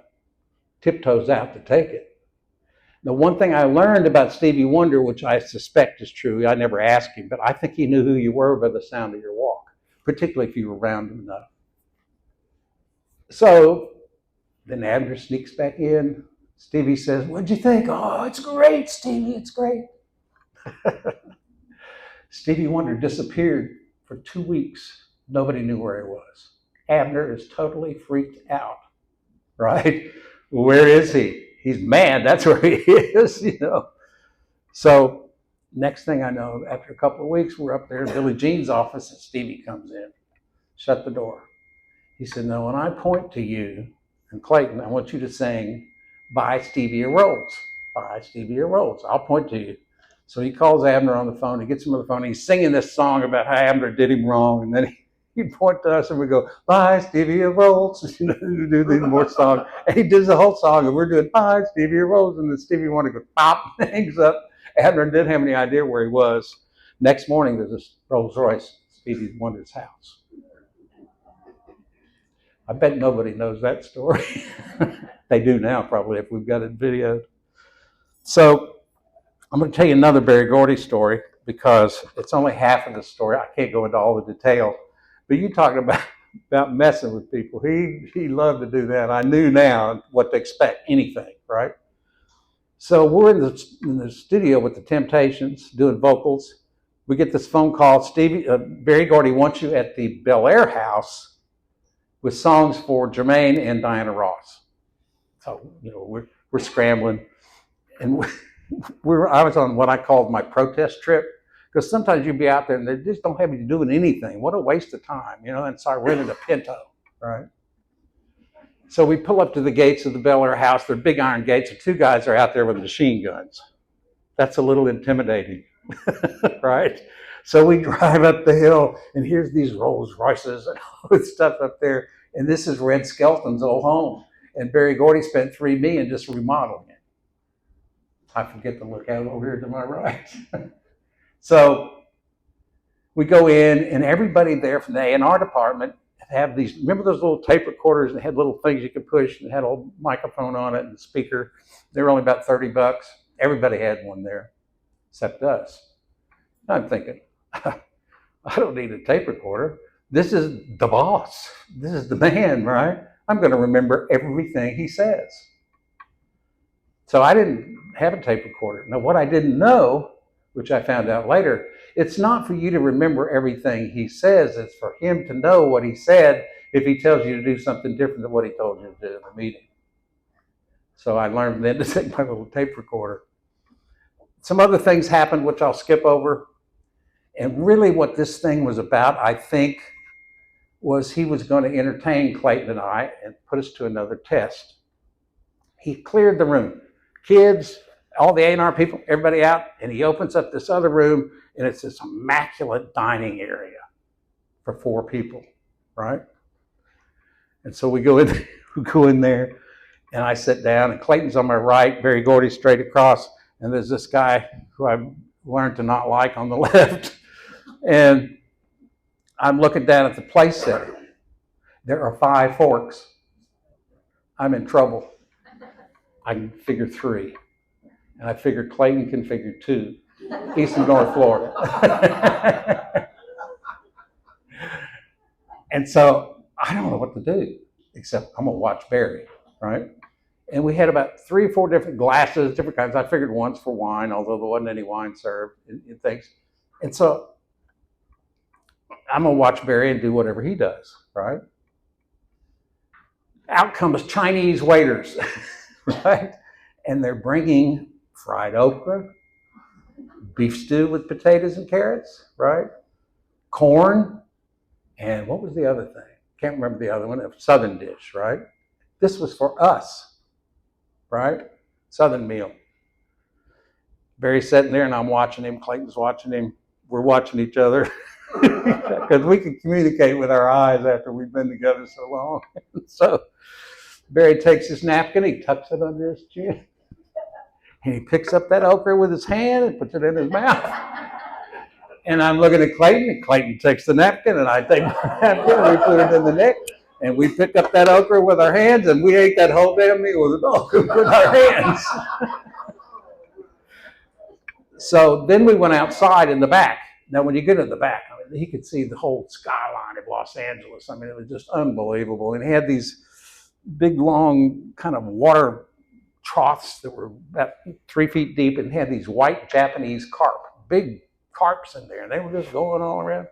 tiptoes out to take it. The one thing I learned about Stevie Wonder, which I suspect is true, I never asked him, but I think he knew who you were by the sound of your walk, particularly if you were around him enough. So then Abner sneaks back in. Stevie says, "What'd you think?" "Oh, it's great, Stevie, it's great." Stevie Wonder disappeared for 2 weeks. Nobody knew where he was. Abner is totally freaked out, right? Where is he? He's mad, that's where he is, So next thing I know, after a couple of weeks, we're up there in Billie Jean's office, and Stevie comes in. Shut the door. He said, "Now, when I point to you and Clayton, I want you to sing 'Buy Stevie a Rose.' 'Buy Stevie a Rose.' I'll point to you." So he calls Abner on the phone. He gets him on the phone. And he's singing this song about how Abner did him wrong. And then he'd point to us and we go, "Buy Stevie a Rose." Do these more songs. And he does the whole song. And we're doing, "Buy Stevie a Rose." And then Stevie Wonder goes, pop, hangs up. Abner didn't have any idea where he was. Next morning, there's a Rolls Royce at Stevie Wonder's house. I bet nobody knows that story. They do now, probably, if we've got it videoed. So I'm going to tell you another Berry Gordy story because it's only half of the story. I can't go into all the detail. But you talking about messing with people. He loved to do that. I knew now what to expect, anything, right? So we're in the studio with the Temptations doing vocals. We get this phone call. Berry Gordy wants you at the Bel Air house with songs for Jermaine and Diana Ross. So, we're scrambling. And I was on what I called my protest trip, because sometimes you'd be out there and they just don't have you doing anything. What a waste of time, And so I rented a Pinto, right? So we pull up to the gates of the Bel Air house. They're big iron gates, and 2 guys are out there with machine guns. That's a little intimidating, right? So we drive up the hill, and here's these Rolls Royces and all this stuff up there. And this is Red Skelton's old home. And Berry Gordy spent $3 million just remodeling it. I forget to look out over here to my right. So we go in, and everybody there from the A&R department have these, remember those little tape recorders that had little things you could push and had a little microphone on it and a speaker? They were only about $30. Everybody had one there, except us. I'm thinking, I don't need a tape recorder. This is the boss. This is the man, right? I'm going to remember everything he says. So I didn't have a tape recorder. Now, what I didn't know, which I found out later, it's not for you to remember everything he says. It's for him to know what he said if he tells you to do something different than what he told you to do in the meeting. So I learned then to take my little tape recorder. Some other things happened, which I'll skip over. And really what this thing was about, I think, was he was going to entertain Clayton and I and put us to another test. He cleared the room. Kids, all the A&R people, everybody out, and he opens up this other room, and it's this immaculate dining area for 4 people, right? And so we go in there, and I sit down, and Clayton's on my right, Berry Gordy straight across, and there's this guy who I've learned to not like on the left. And I'm looking down at the place setting. There are 5 forks. I'm in trouble. I can figure 3. And I figured Clayton can figure 2. East and North Florida. And so I don't know what to do, except I'm going to watch Berry, right? And we had about 3 or 4 different glasses, different kinds. I figured one's for wine, although there wasn't any wine served and things. And so I'm going to watch Barry and do whatever he does, right? Out comes Chinese waiters, right? And they're bringing fried okra, beef stew with potatoes and carrots, right? Corn, and what was the other thing? Can't remember the other one. A Southern dish, right? This was for us, right? Southern meal. Barry's sitting there, and I'm watching him. Clayton's watching him. We're watching each other because we can communicate with our eyes after we've been together so long. So Barry takes his napkin, he tucks it under his chin, and he picks up that okra with his hand and puts it in his mouth. And I'm looking at Clayton, and Clayton takes the napkin, and I take the napkin, and we put it in the neck, and we pick up that okra with our hands, and we ate that whole damn meal with our hands. So then we went outside in the back. Now, when you get in the back, I mean, he could see the whole skyline of Los Angeles. I mean, it was just unbelievable. And he had these big, long kind of water troughs that were about 3 feet deep and had these white Japanese carp, big carps in there. And they were just going all around.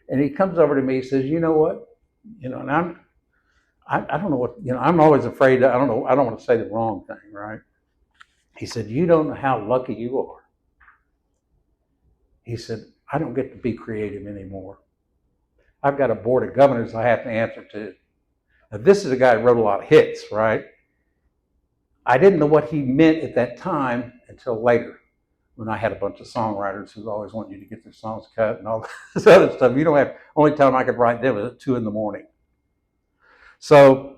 And he comes over to me, he says, you know what? You know, and I don't know what, you know, I'm always afraid that I don't want to say the wrong thing, right? He said, you don't know how lucky you are. He said, I don't get to be creative anymore. I've got a board of governors I have to answer to. Now, this is a guy who wrote a lot of hits, right? I didn't know what he meant at that time until later, when I had a bunch of songwriters who always want you to get their songs cut and all this other stuff. You don't have, only time I could write them was at 2 a.m. So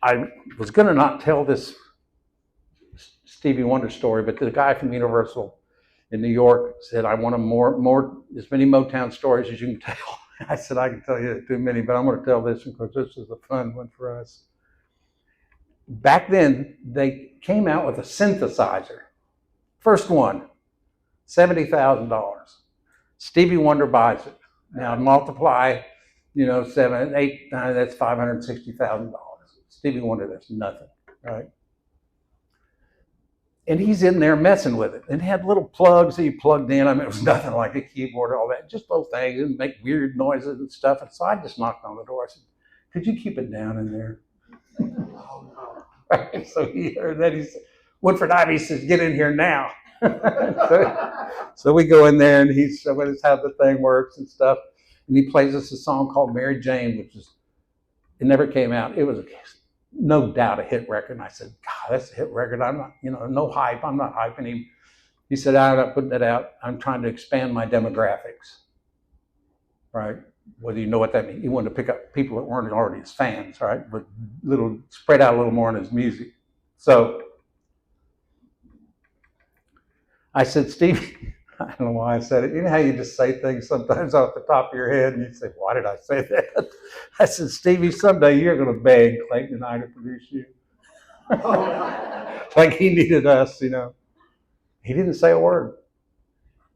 I was going to not tell this Stevie Wonder story, but the guy from Universal in New York said, I want as many Motown stories as you can tell. I said, I can tell you too many, but I'm going to tell this because this is a fun one for us. Back then, they came out with a synthesizer. First one, $70,000. Stevie Wonder buys it. Now multiply, 7, 8, 9, that's $560,000. Stevie Wonder, that's nothing, right? And he's in there messing with it. And had little plugs that he plugged in. I mean, it was nothing like a keyboard or all that. Just those things and make weird noises and stuff. And so I just knocked on the door. I said, could you keep it down in there? Oh, no. Right? So he heard that. He said, Woodford Ivy says, get in here now. so we go in there and he's showing us how the thing works and stuff. And he plays us a song called Mary Jane, which is, it never came out. It was no doubt a hit record. And I said, God, that's a hit record. I'm not, no hype. I'm not hyping him. He said, I'm not putting that out. I'm trying to expand my demographics. Right? Whether you know what that means. He wanted to pick up people that weren't already his fans, right? But spread out a little more in his music. So I said, Stevie, I don't know why I said it. You know how you just say things sometimes off the top of your head and you say, why did I say that? I said, Stevie, someday you're going to beg Clayton and I to produce you. Like he needed us, He didn't say a word.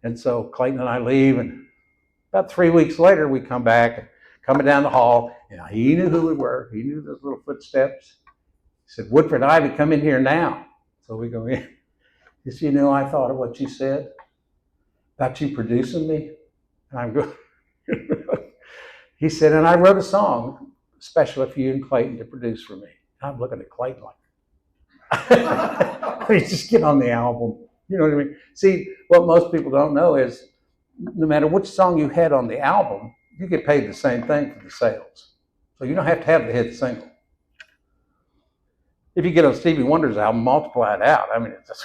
And so Clayton and I leave, and about 3 weeks later, we come back, coming down the hall, and he knew who we were. He knew those little footsteps. He said, Woodford Ivy, come in here now. So we go in. He said, I thought of what you said about you producing me. And I'm going, he said, and I wrote a song, especially for you and Clayton to produce for me. And I'm looking at Clayton like, just get on the album. You know what I mean? See, what most people don't know is no matter which song you had on the album, you get paid the same thing for the sales. So you don't have to have the hit single. If you get on Stevie Wonder's album, multiply it out. I mean, it's just,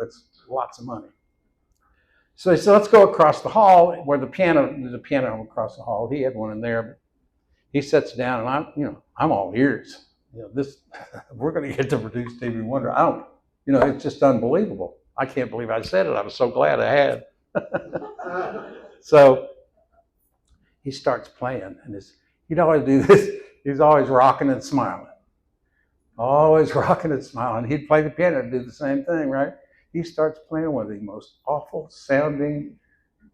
it's lots of money. So he said, let's go across the hall where there's a piano across the hall. He had one in there. He sits down and I'm all ears. We're going to get to produce Stevie Wonder. It's just unbelievable. I can't believe I said it. I was so glad I had. So he starts playing and he'd always do this. He's always rocking and smiling. Always rocking and smiling. He'd play the piano and do the same thing, right? He starts playing one of the most awful sounding,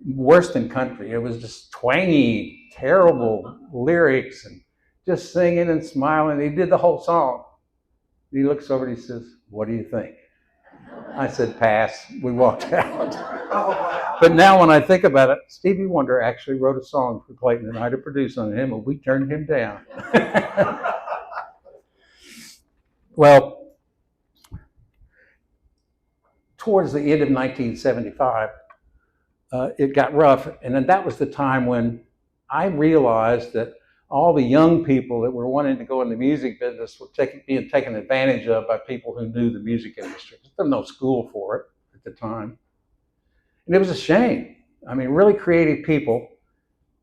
worse than country. It was just twangy, terrible lyrics and just singing and smiling. He did the whole song. He looks over and he says, what do you think? I said, pass. We walked out. Oh, wow. But now when I think about it, Stevie Wonder actually wrote a song for Clayton and I to produce on him, and we turned him down. Well, towards the end of 1975, it got rough, and then that was the time when I realized that all the young people that were wanting to go in the music business were being taken advantage of by people who knew the music industry. There was no school for it at the time. And it was a shame. I mean, really creative people,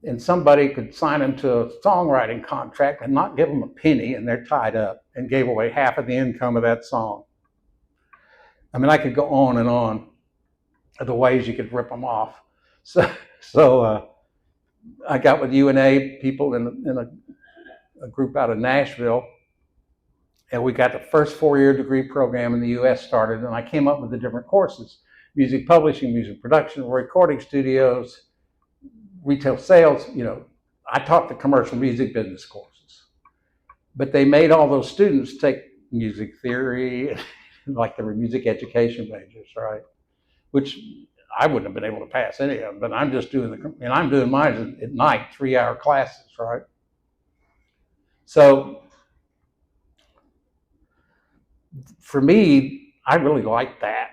and somebody could sign them to a songwriting contract and not give them a penny, and they're tied up, and gave away half of the income of that song. I mean, I could go on and on of the ways you could rip them off. So I got with UNA people in a group out of Nashville, and we got the first 4-year degree program in the U.S. started, and I came up with the different courses: music publishing, music production, recording studios, retail sales. I taught the commercial music business courses, but they made all those students take music theory, like they were music education majors, right? Which I wouldn't have been able to pass any of them, but I'm just doing I'm doing mine at night, 3-hour classes, right? So for me, I really liked that.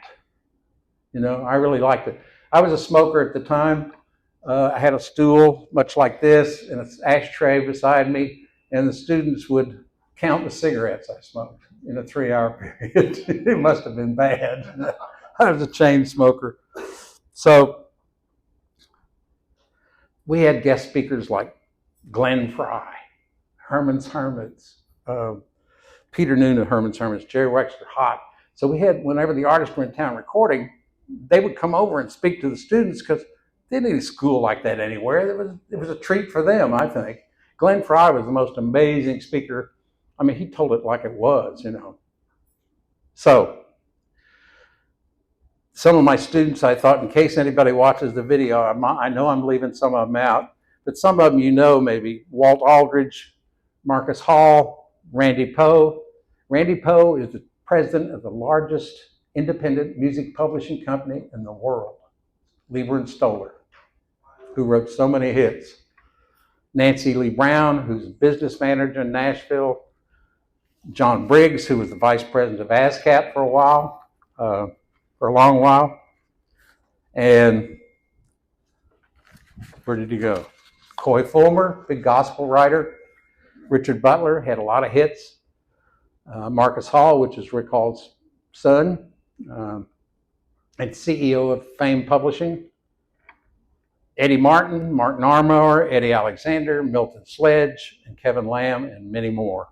I really liked it. I was a smoker at the time. I had a stool much like this and an ashtray beside me, and the students would count the cigarettes I smoked in a 3-hour period. It must have been bad. I was a chain smoker. So we had guest speakers like Glenn Fry, Herman's Hermits, Peter Noon of Herman's Hermits, Jerry Wexler Hot. So we had, whenever the artists were in town recording, they would come over and speak to the students because they didn't need a school like that anywhere. It was a treat for them, I think. Glenn Fry was the most amazing speaker. I mean, he told it like it was. So some of my students, I thought, in case anybody watches the video, I know I'm leaving some of them out, but some of them maybe Walt Aldridge, Marcus Hall, Randy Poe. Randy Poe is the president of the largest independent music publishing company in the world, Lieber and Stoller, who wrote so many hits. Nancy Lee Brown, who's a business manager in Nashville. John Briggs, who was the vice president of ASCAP for a long while. And where did he go? Coy Fulmer, big gospel writer. Richard Butler had a lot of hits. Marcus Hall, which is Rick Hall's son, and CEO of Fame Publishing. Eddie Martin, Martin Armour, Eddie Alexander, Milton Sledge, and Kevin Lamb, and many more.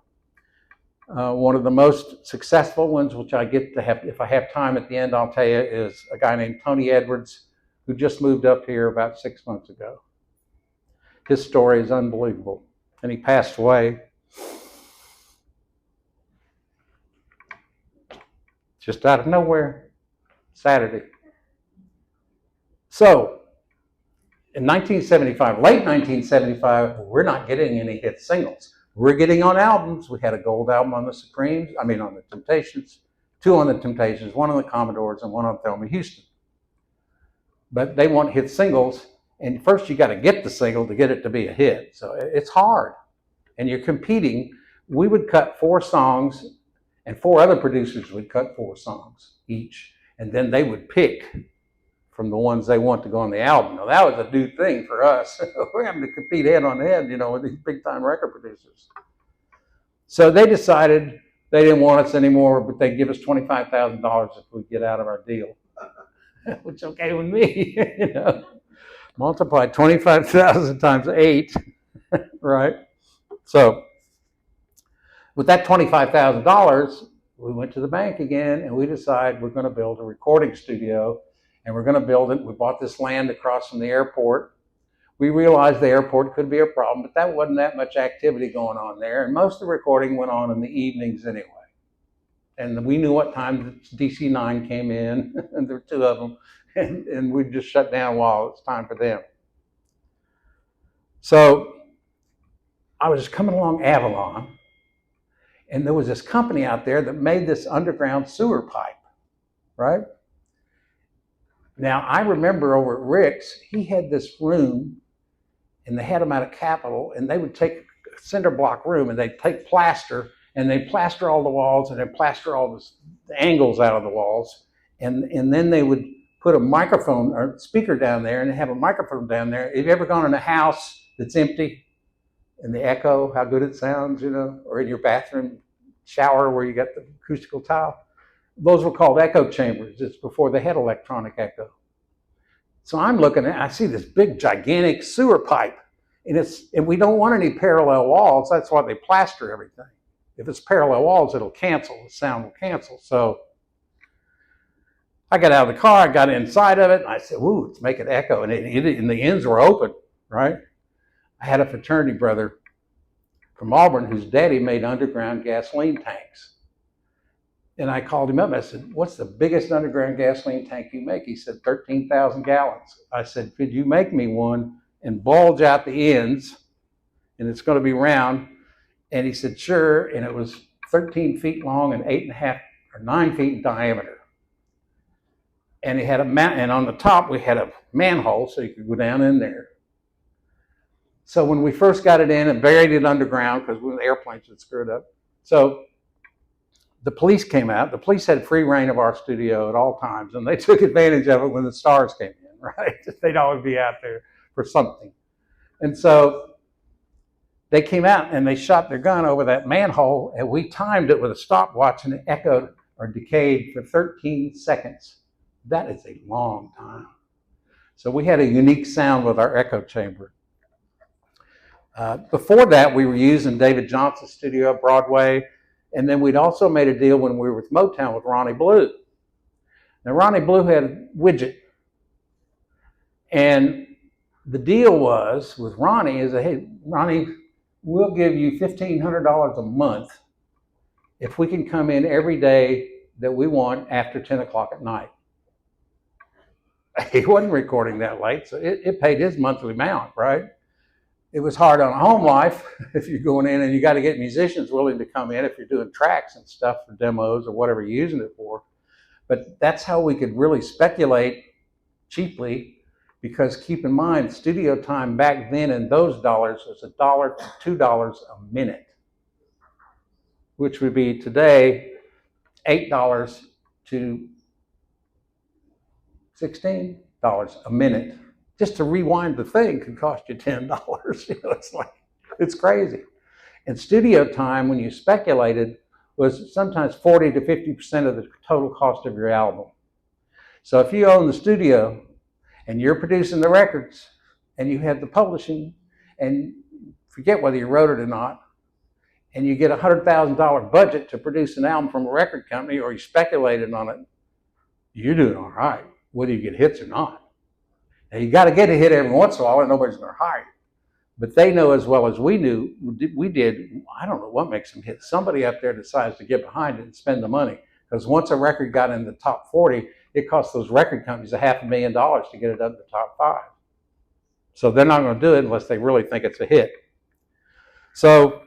One of the most successful ones, which I get to have, if I have time at the end, I'll tell you, is a guy named Tony Edwards, who just moved up here about 6 months ago. His story is unbelievable, and he passed away just out of nowhere, Saturday. So, in 1975, late 1975, we're not getting any hit singles. We're getting on albums. We had a gold album on the Supremes, on the Temptations, 2 on the Temptations, 1 on the Commodores, and 1 on Thelma Houston. But they want hit singles, and first you got to get the single to get it to be a hit. So it's hard, and you're competing. We would cut 4 songs, and 4 other producers would cut 4 songs each, and then they would pick from the ones they want to go on the album. Now, that was a new thing for us. We're having to compete head on head, with these big-time record producers. So they decided they didn't want us anymore, but they'd give us $25,000 if we get out of our deal, which is okay with me, Multiply 25,000 times 8, right? So with that $25,000, we went to the bank again, and we decided we're going to build a recording studio. And we're going to build it. We bought this land across from the airport. We realized the airport could be a problem, but that wasn't that much activity going on there. And most of the recording went on in the evenings anyway. And we knew what time DC-9 came in, and there were 2 of them, and we'd just shut down while it's time for them. So I was just coming along Avalon, and there was this company out there that made this underground sewer pipe. right? Now, I remember over at Rick's, he had this room, and they had them out of Capitol, and they would take a cinder block room, and they'd take plaster, and they'd plaster all the walls, and they'd plaster all the angles out of the walls, and then they would put a microphone or speaker down there, and they have a microphone down there. Have you ever gone in a house that's empty, and the echo, how good it sounds, or in your bathroom shower where you got the acoustical tile? Those were called echo chambers. It's before they had electronic echo. So I'm looking at, I see this big, gigantic sewer pipe, and we don't want any parallel walls. That's why they plaster everything. If it's parallel walls, it'll cancel. The sound will cancel. So I got out of the car, I got inside of it, and I said, "Ooh, it's making echo," and the ends were open, right? I had a fraternity brother from Auburn whose daddy made underground gasoline tanks. And I called him up and I said, "What's the biggest underground gasoline tank you make?" He said, 13,000 gallons. I said, "Could you make me one and bulge out the ends, and it's going to be round?" And he said, "Sure." And it was 13 feet long and 8.5 or 9 feet in diameter. And he had and on the top we had a manhole so you could go down in there. So when we first got it in and buried it underground, because the airplanes had screwed up, so the police came out. The police had free reign of our studio at all times, and they took advantage of it when the stars came in, right? They'd always be out there for something. And so they came out and they shot their gun over that manhole, and we timed it with a stopwatch, and it echoed or decayed for 13 seconds. That is a long time. So we had a unique sound with our echo chamber. Before that, we were using David Johnson's studio at Broadway. And then we'd also made a deal when we were with Motown with Ronnie Blue. Now, Ronnie Blue had a widget. And the deal was with Ronnie is that, "Hey, Ronnie, we'll give you $1,500 a month if we can come in every day that we want after 10 o'clock at night." He wasn't recording that late, so it paid his monthly amount, right? It was hard on home life if you're going in, and you got to get musicians willing to come in if you're doing tracks and stuff for demos or whatever you're using it for. But that's how we could really speculate cheaply, because keep in mind, studio time back then in those dollars was $1 to $2 a minute, which would be today $8 to $16 a minute. Just to rewind the thing could cost you $10. It's crazy. And studio time, when you speculated, was sometimes 40 to 50% of the total cost of your album. So if you own the studio and you're producing the records and you have the publishing, and forget whether you wrote it or not, and you get a $100,000 budget to produce an album from a record company, or you speculated on it, you're doing all right, whether you get hits or not. Now, you got to get a hit every once in a while, or nobody's going to hire you. But they know as well as we did, I don't know what makes them hit. Somebody up there decides to get behind it and spend the money. Because once a record got in the top 40, it cost those record companies $500,000 to get it up to the top 5. So they're not going to do it unless they really think it's a hit. So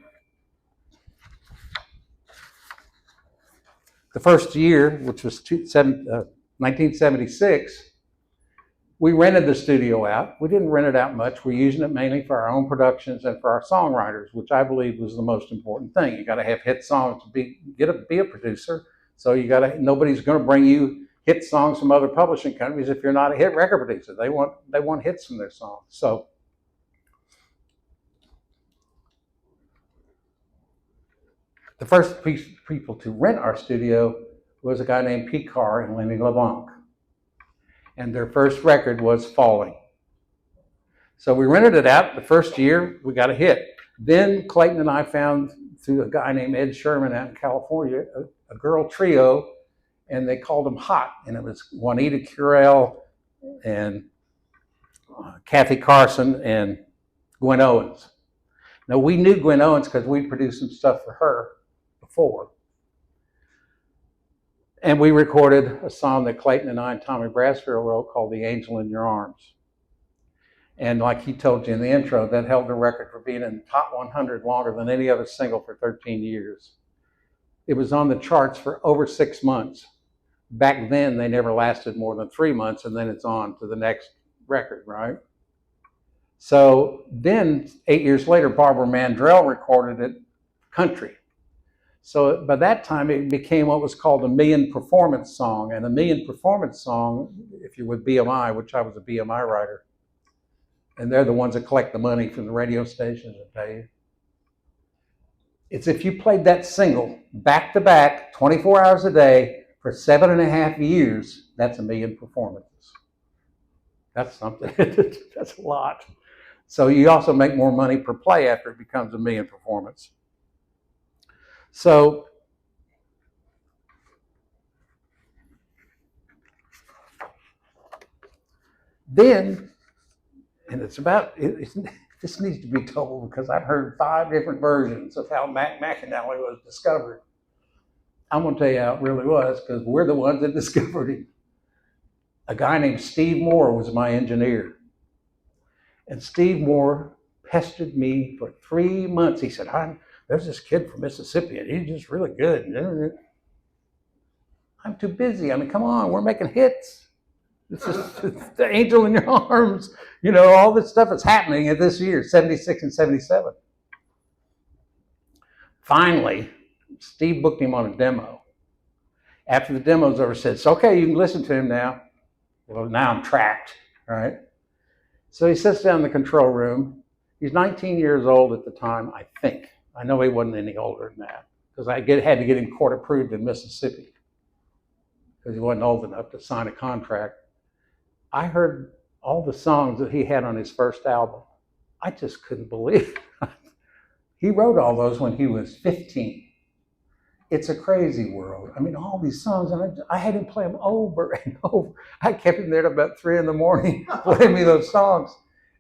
the first year, which was 1976, we rented the studio out. We didn't rent it out much. We're using it mainly for our own productions and for our songwriters, which I believe was the most important thing. You got to have hit songs to be a producer. So nobody's going to bring you hit songs from other publishing companies if you're not a hit record producer. They want hits from their songs. So the first people to rent our studio was a guy named Pete Carr and Lenny LeBlanc. And their first record was Falling. So we rented it out. The first year, we got a hit. Then Clayton and I found, through a guy named Ed Sherman out in California, a girl trio, and they called them Hot. And it was Juanita Curell and Kathy Carson and Gwen Owens. Now, we knew Gwen Owens because we'd produced some stuff for her before. And we recorded a song that Clayton and I and Tommy Brasfield wrote called The Angel in Your Arms. And like he told you in the intro, that held the record for being in the top 100 longer than any other single for 13 years. It was on the charts for over 6 months. Back then, they never lasted more than 3 months, and then it's on to the next record, right? So then, 8 years later, Barbara Mandrell recorded it country. So by that time, it became what was called a million performance song. And a million performance song, if you're with BMI, which I was a BMI writer, and they're the ones that collect the money from the radio stations and pay you. It's if you played that single back to back, 24 hours a day for 7.5 years, that's a million performances. That's something. That's a lot. So you also make more money per play after it becomes a million performance. So then, and it's about, this needs to be told because I've heard 5 different versions of how McAnally was discovered. I'm going to tell you how it really was because we're the ones that discovered him. A guy named Steve Moore was my engineer. And Steve Moore pestered me for 3 months. He said, there's this kid from Mississippi and he's just really good. I'm too busy. I mean, come on, we're making hits. This is the angel in your arms. You know, all this stuff is happening at this year, 76 and 77. Finally, Steve booked him on a demo. After the demo's over, said, it's okay, you can listen to him now. Well, now I'm trapped, right? So he sits down in the control room. He's 19 years old at the time, I think. I know he wasn't any older than that because I had to get him court approved in Mississippi because he wasn't old enough to sign a contract. I heard all the songs that he had on his first album. I just couldn't believe it. He wrote all those when he was 15. It's a crazy world. I mean, all these songs, and I had him play them over and over. I kept him there till about 3 in the morning playing me those songs.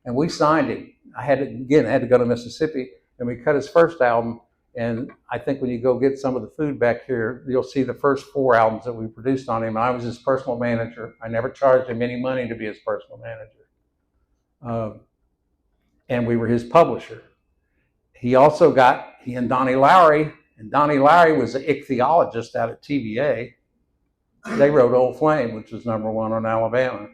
And we signed him. I had to go to Mississippi, and we cut his first album. And I think when you go get some of the food back here, you'll see the first 4 albums that we produced on him. I was his personal manager. I never charged him any money to be his personal manager. And we were his publisher. He and Donnie Lowry, and Donnie Lowry was an ichthyologist out at TVA. They wrote Old Flame, which was #1 on Alabama,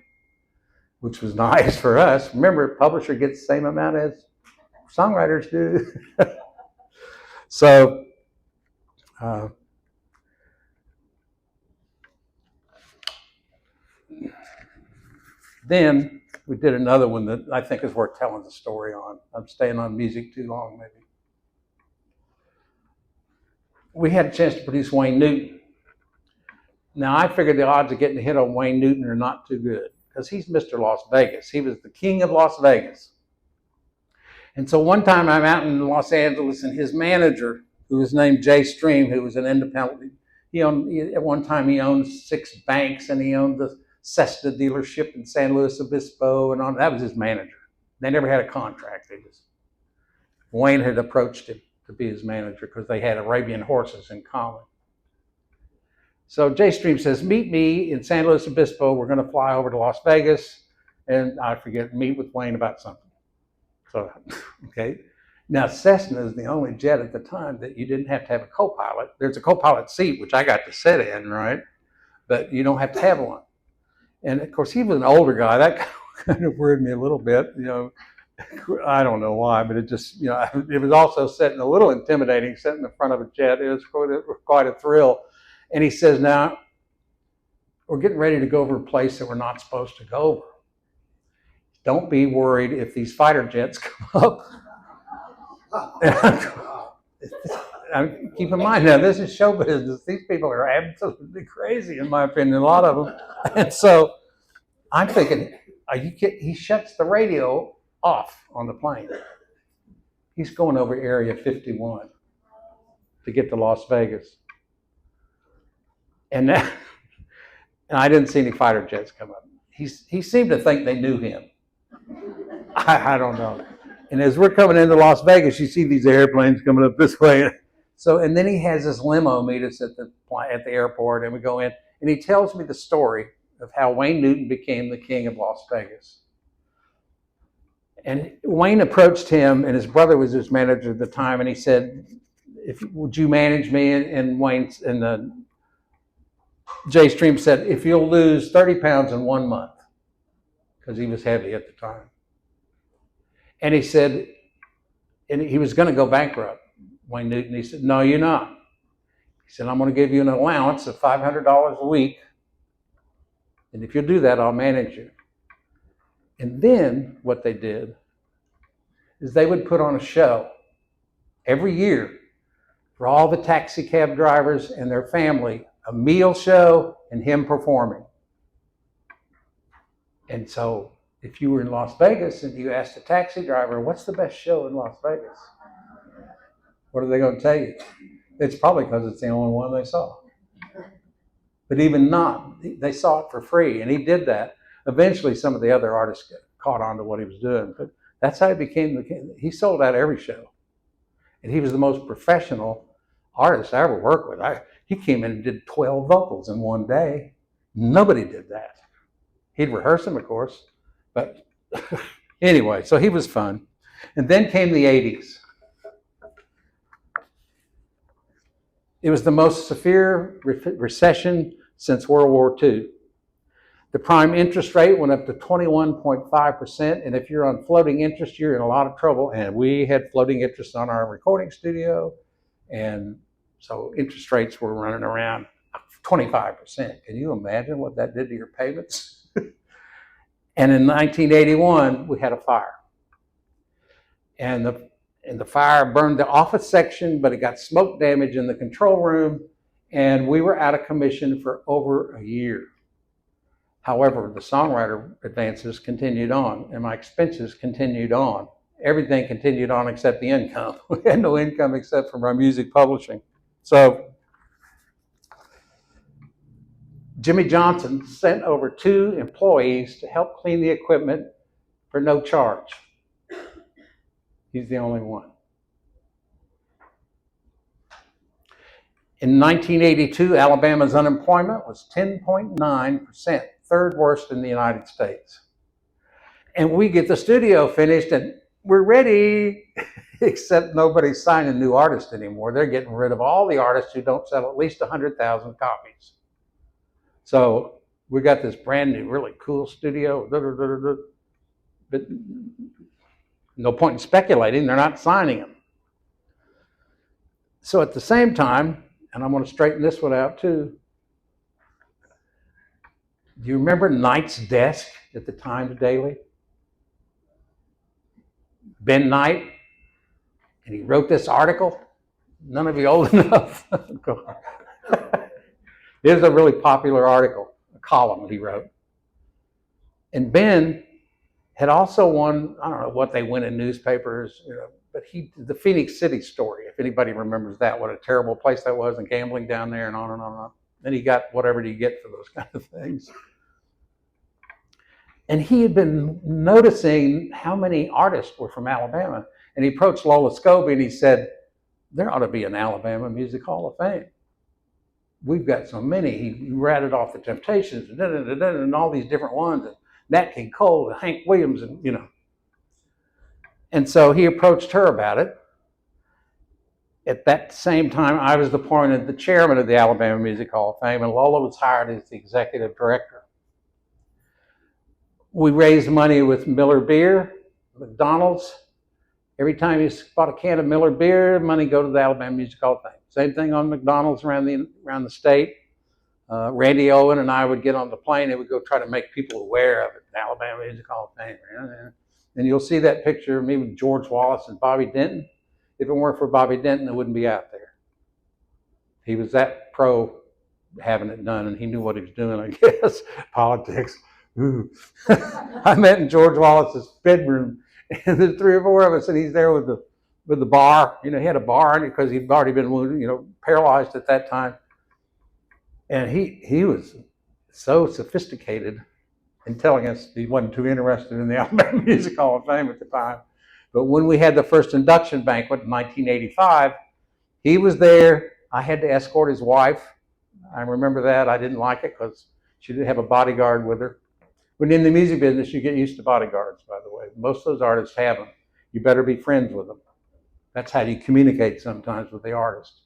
which was nice for us. Remember, publisher gets the same amount as songwriters do. So, then we did another one that I think is worth telling the story on. I'm staying on music too long, maybe. We had a chance to produce Wayne Newton. Now, I figured the odds of getting a hit on Wayne Newton are not too good because he's Mr. Las Vegas. He was the king of Las Vegas. And so one time I'm out in Los Angeles and his manager, who was named Jay Stream, who was an independent, at one time he owned 6 banks and he owned the Cessna dealership in San Luis Obispo and that was his manager. They never had a contract. Wayne had approached him to be his manager because they had Arabian horses in common. So Jay Stream says, meet me in San Luis Obispo. We're going to fly over to Las Vegas and meet with Wayne about something. So, okay. Now, Cessna is the only jet at the time that you didn't have to have a co-pilot. There's a co-pilot seat, which I got to sit in, right? But you don't have to have one. And of course, he was an older guy. That kind of worried me a little bit, I don't know why, but it just, it was also sitting a little intimidating, sitting in the front of a jet. It was quite a thrill. And he says, now, we're getting ready to go over a place that we're not supposed to go over. Don't be worried if these fighter jets come up. Keep in mind now, this is show business. These people are absolutely crazy, in my opinion, a lot of them. And so I'm thinking, he shuts the radio off on the plane. He's going over Area 51 to get to Las Vegas. And I didn't see any fighter jets come up. He seemed to think they knew him. I don't know. And as we're coming into Las Vegas, you see these airplanes coming up this way. So, and then he has this limo meet us at the airport, and we go in, and he tells me the story of how Wayne Newton became the king of Las Vegas. And Wayne approached him, and his brother was his manager at the time, and he said, would you manage me? And Jay Stream said, if you'll lose 30 pounds in 1 month, because he was heavy at the time. And he said, and he was going to go bankrupt, Wayne Newton. He said, no, you're not. He said, I'm going to give you an allowance of $500 a week. And if you'll do that, I'll manage you. And then what they did is they would put on a show every year for all the taxi cab drivers and their family, a meal show and him performing. And so if you were in Las Vegas and you asked a taxi driver, what's the best show in Las Vegas? What are they going to tell you? It's probably because it's the only one they saw. But even not, they saw it for free, and he did that. Eventually, some of the other artists caught on to what he was doing, but that's how he became the king. He sold out every show, and he was the most professional artist I ever worked with. He came in and did 12 vocals in one day. Nobody did that. He'd rehearse them, of course, but anyway, so he was fun. And then came the 80s. It was the most severe recession since World War II. The prime interest rate went up to 21.5%, and if you're on floating interest, you're in a lot of trouble. And we had floating interest on our recording studio, and so interest rates were running around 25%. Can you imagine what that did to your payments? And in 1981, we had a fire. And the fire burned the office section, but it got smoke damage in the control room, and we were out of commission for over a year. However, the songwriter advances continued on, and my expenses continued on. Everything continued on except the income. We had no income except from our music publishing. So Jimmy Johnson sent over 2 employees to help clean the equipment for no charge. He's the only one. In 1982, Alabama's unemployment was 10.9%, third worst in the United States. And we get the studio finished and we're ready, except nobody's signing new artists anymore. They're getting rid of all the artists who don't sell at least 100,000 copies. So we got this brand new, really cool studio, but no point in speculating, they're not signing them. So at the same time, and I'm going to straighten this one out too, do you remember Knight's desk at the Times Daily? Ben Knight, and he wrote this article. None of you old enough. It was a really popular article, a column he wrote. And Ben had also won, I don't know what they win in newspapers, but the Phoenix City story, if anybody remembers that, what a terrible place that was, and gambling down there and on and on and on. Then he got whatever you get for those kind of things. And he had been noticing how many artists were from Alabama. And he approached Lola Scobie and he said, there ought to be an Alabama Music Hall of Fame. We've got so many. He ratted off the Temptations and all these different ones, and Nat King Cole and Hank Williams, and And so he approached her about it. At that same time, I was appointed the chairman of the Alabama Music Hall of Fame, and Lola was hired as the executive director. We raised money with Miller Beer, McDonald's. Every time you bought a can of Miller Beer, money go to the Alabama Music Hall of Fame. Same thing on McDonald's around the state. Randy Owen and I would get on the plane and would go try to make people aware of it. The Alabama Music Hall of Fame. And you'll see that picture of me with George Wallace and Bobby Denton. If it weren't for Bobby Denton, it wouldn't be out there. He was that pro having it done, and he knew what he was doing, I guess. Politics. Ooh. I met in George Wallace's bedroom, and there's 3 or 4 of us, and he's there with the bar. He had a bar because he'd already been wounded, paralyzed at that time. And he was so sophisticated in telling us he wasn't too interested in the Alabama Music Hall of Fame at the time. But when we had the first induction banquet in 1985, he was there. I had to escort his wife. I remember that. I didn't like it because she didn't have a bodyguard with her. But in the music business, you get used to bodyguards, by the way. Most of those artists have them. You better be friends with them. That's how you communicate sometimes with the artist.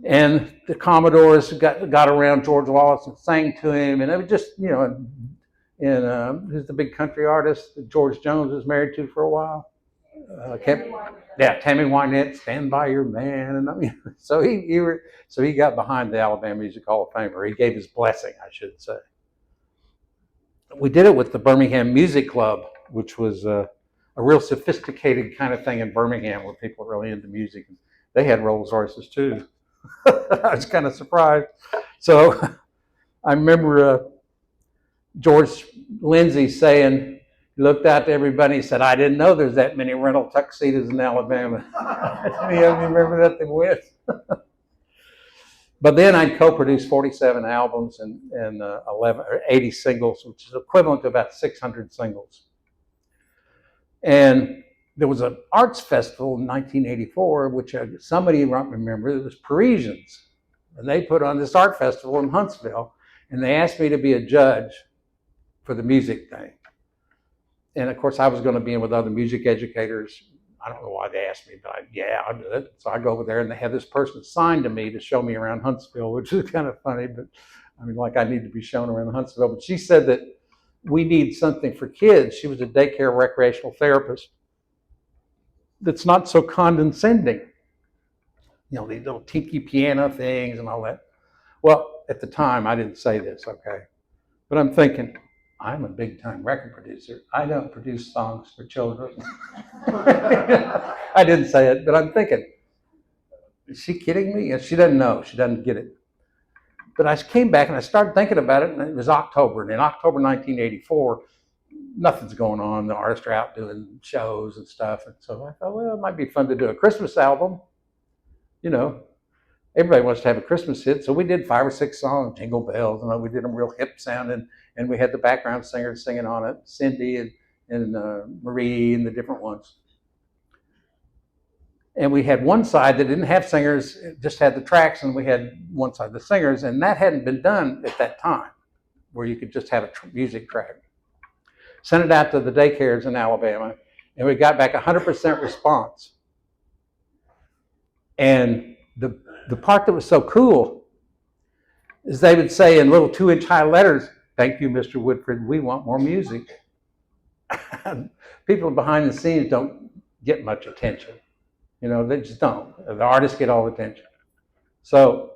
And the Commodores got around George Wallace and sang to him, and it was just, who's the big country artist that George Jones was married to for a while? Tammy Wynette, "Stand by Your Man," and so he got behind the Alabama Music Hall of Fame, or he gave his blessing, I should say. We did it with the Birmingham Music Club, which was a real sophisticated kind of thing in Birmingham, where people are really into music. They had Rolls Royces too. I was kind of surprised. So I remember George Lindsay saying, he looked out to everybody and said, "I didn't know there's that many rental tuxedos in Alabama." Any of you remember that thing with? But then I co-produced 47 albums and 11 or 80 singles, which is equivalent to about 600 singles. And there was an arts festival in 1984, which somebody might remember. It was Parisians. And they put on this art festival in Huntsville, and they asked me to be a judge for the music thing. And of course, I was going to be in with other music educators. I don't know why they asked me, but I'll do it. So I go over there, and they have this person signed to me to show me around Huntsville, which is kind of funny, but I mean, like I need to be shown around Huntsville. But she said that we need something for kids. She was a daycare recreational therapist that's not so condescending. These little tiki piano things and all that. Well, at the time, I didn't say this, okay? But I'm thinking, I'm a big-time record producer. I don't produce songs for children. I didn't say it, but I'm thinking, is she kidding me? She doesn't know. She doesn't get it. But I came back and I started thinking about it, and it was October. And in October 1984, nothing's going on. The artists are out doing shows and stuff. And so I thought, well, it might be fun to do a Christmas album. Everybody wants to have a Christmas hit. So we did 5 or 6 songs, Jingle Bells, and we did them real hip sounding. And we had the background singers singing on it, Cindy and Marie and the different ones. And we had one side that didn't have singers, it just had the tracks, and we had one side the singers, and that hadn't been done at that time, where you could just have a music track. Sent it out to the daycares in Alabama, and we got back 100% response. And the part that was so cool is they would say in little 2-inch high letters, "Thank you, Mr. Woodford, we want more music." People behind the scenes don't get much attention. They just don't. The artists get all the attention. So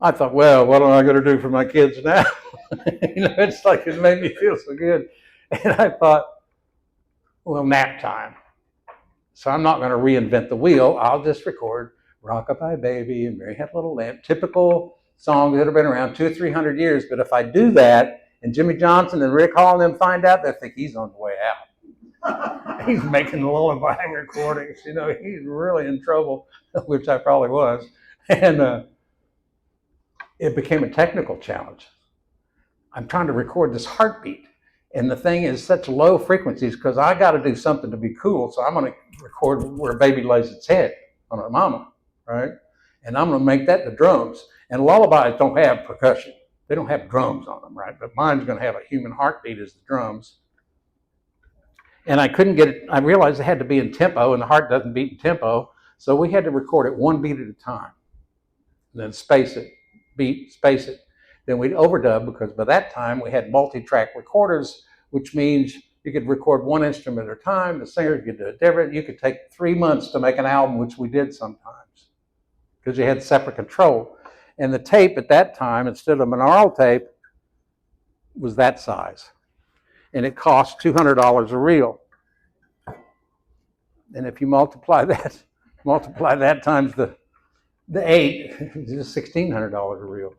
I thought, well, what am I going to do for my kids now? It's like it made me feel so good. And I thought, well, nap time. So I'm not going to reinvent the wheel. I'll just record "Rockabye Baby" and "Mary Had a Little Lamb," typical songs that have been around 200 or 300 years. But if I do that, and Jimmy Johnson and Rick Hall and them find out, they think he's on the way out. He's making lullaby recordings. He's really in trouble, which I probably was. And it became a technical challenge. I'm trying to record this heartbeat. And the thing is such low frequencies because I got to do something to be cool. So I'm going to record where a baby lays its head on a mama, right? And I'm going to make that the drums. And lullabies don't have percussion. They don't have drums on them, right? But mine's going to have a human heartbeat as the drums. And I couldn't get it. I realized it had to be in tempo, and the heart doesn't beat in tempo. So we had to record it one beat at a time. And then space it, beat, space it. Then we'd overdub because by that time we had multi-track recorders, which means you could record one instrument at a time. The singer could do it different. You could take 3 months to make an album, which we did sometimes because you had separate control. And the tape at that time, instead of a monaural tape, was that size. And it cost $200 a reel. And if you multiply that times the 8, it's $1,600 a reel.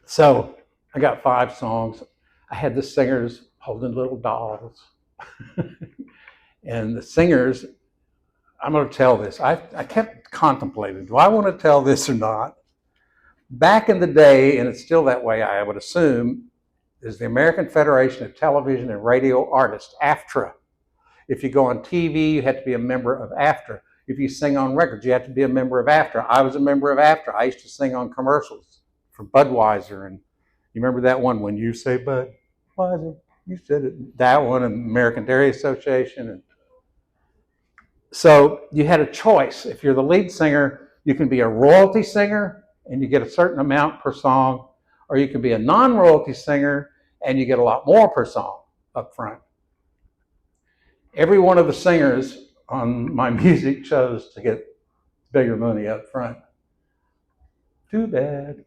So I got 5 songs. I had the singers holding little dolls. And the singers, I'm going to tell this. I kept contemplating, do I want to tell this or not? Back in the day, and it's still that way, I would assume, is the American Federation of Television and Radio Artists, AFTRA. If you go on TV, you have to be a member of AFTRA. If you sing on records, you have to be a member of AFTRA. I was a member of AFTRA. I used to sing on commercials for Budweiser, and you remember that one, "When You Say Budweiser, you said it." That one, and American Dairy Association. So you had a choice. If you're the lead singer, you can be a royalty singer and you get a certain amount per song, or you can be a non-royalty singer and you get a lot more per song up front. Every one of the singers on my music chose to get bigger money up front. Too bad.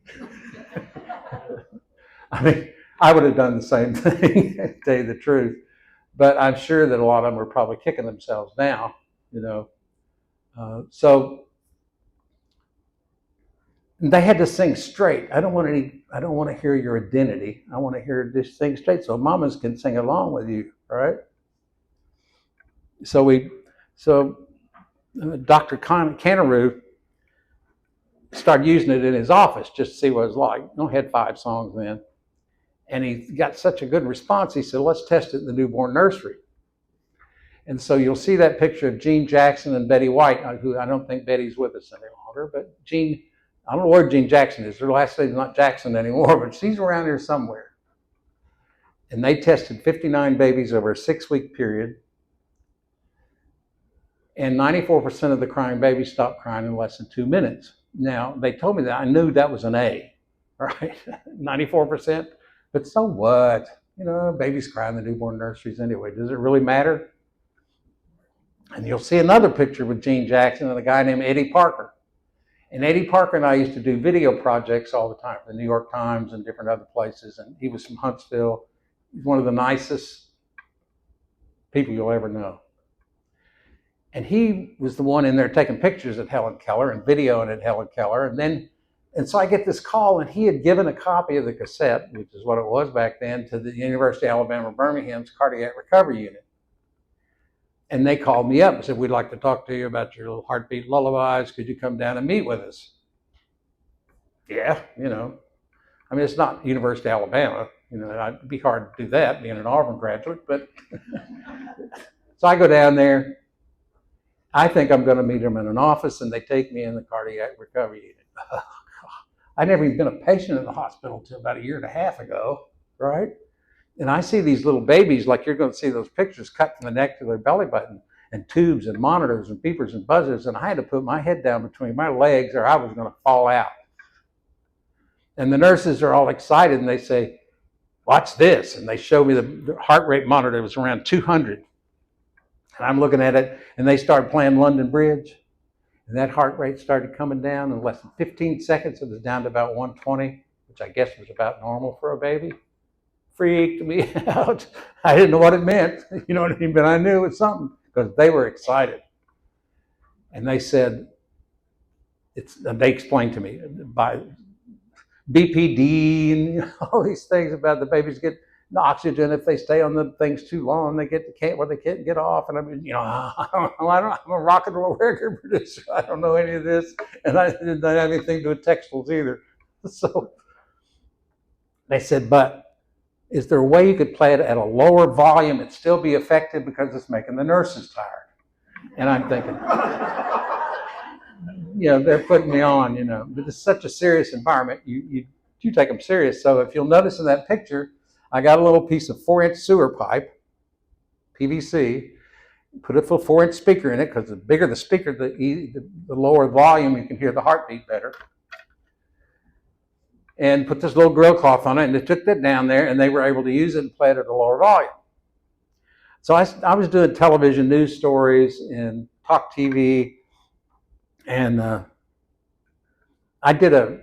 I mean, I would have done the same thing, to tell you the truth. But I'm sure that a lot of them are probably kicking themselves now, you know. So they had to sing straight. I don't want to hear your identity. I want to hear this sing straight, so mamas can sing along with you, right? So Dr. Canaroo started using it in his office just to see what it was like. He had 5 songs then. And he got such a good response, he said, let's test it in the newborn nursery. And so you'll see that picture of Gene Jackson and Betty White, who I don't think Betty's with us any longer, but Gene, I don't know where Gene Jackson is. Her last name's not Jackson anymore, but she's around here somewhere. And they tested 59 babies over a 6-week period. And 94% of the crying babies stopped crying in less than 2 minutes. Now, they told me that. I knew that was an A, right? 94%. But so what? You know, babies cry in the newborn nurseries anyway. Does it really matter? And you'll see another picture with Gene Jackson and a guy named Eddie Parker. And Eddie Parker and I used to do video projects all the time for the New York Times and different other places. And he was from Huntsville. He's one of the nicest people you'll ever know. And he was the one in there taking pictures at Helen Keller and videoing at Helen Keller. And so I get this call, and he had given a copy of the cassette, which is what it was back then, to the University of Alabama Birmingham's cardiac recovery unit. And they called me up and said, we'd like to talk to you about your little heartbeat lullabies. Could you come down and meet with us? Yeah, you know. I mean, it's not University of Alabama. You know, it'd be hard to do that, being an Auburn graduate. But so I go down there. I think I'm going to meet them in an office, and they take me in the cardiac recovery unit. I'd never even been a patient in the hospital until about 1.5 years ago, right? And I see these little babies, like you're going to see those pictures, cut from the neck to their belly button, and tubes and monitors and beepers and buzzers, and I had to put my head down between my legs or I was going to fall out. And the nurses are all excited, and they say, watch this. And they show me the heart rate monitor. It was around 200. And I'm looking at it, and they started playing London Bridge. And that heart rate started coming down. In less than 15 seconds, it was down to about 120, which I guess was about normal for a baby. Freaked me out. I didn't know what it meant, you know what I mean? But I knew it was something because they were excited. And they said, they explained to me by BPD and all these things about the babies get oxygen if they stay on the things too long. They get where they can't get off. And I mean, you know, I'm a rock and roll record producer. I don't know any of this, and I didn't have anything to do with textiles either. So they said, but is there a way you could play it at a lower volume and still be effective because it's making the nurses tired? And I'm thinking, you know, they're putting me on, you know, but it's such a serious environment. You take them serious. So if you'll notice in that picture, I got a little piece of 4-inch sewer pipe, PVC, put a 4-inch speaker in it, because the bigger the speaker, the lower volume, you can hear the heartbeat better. And put this little grill cloth on it, and they took that down there, and they were able to use it and play it at a lower volume. So I was doing television news stories and talk TV, and I did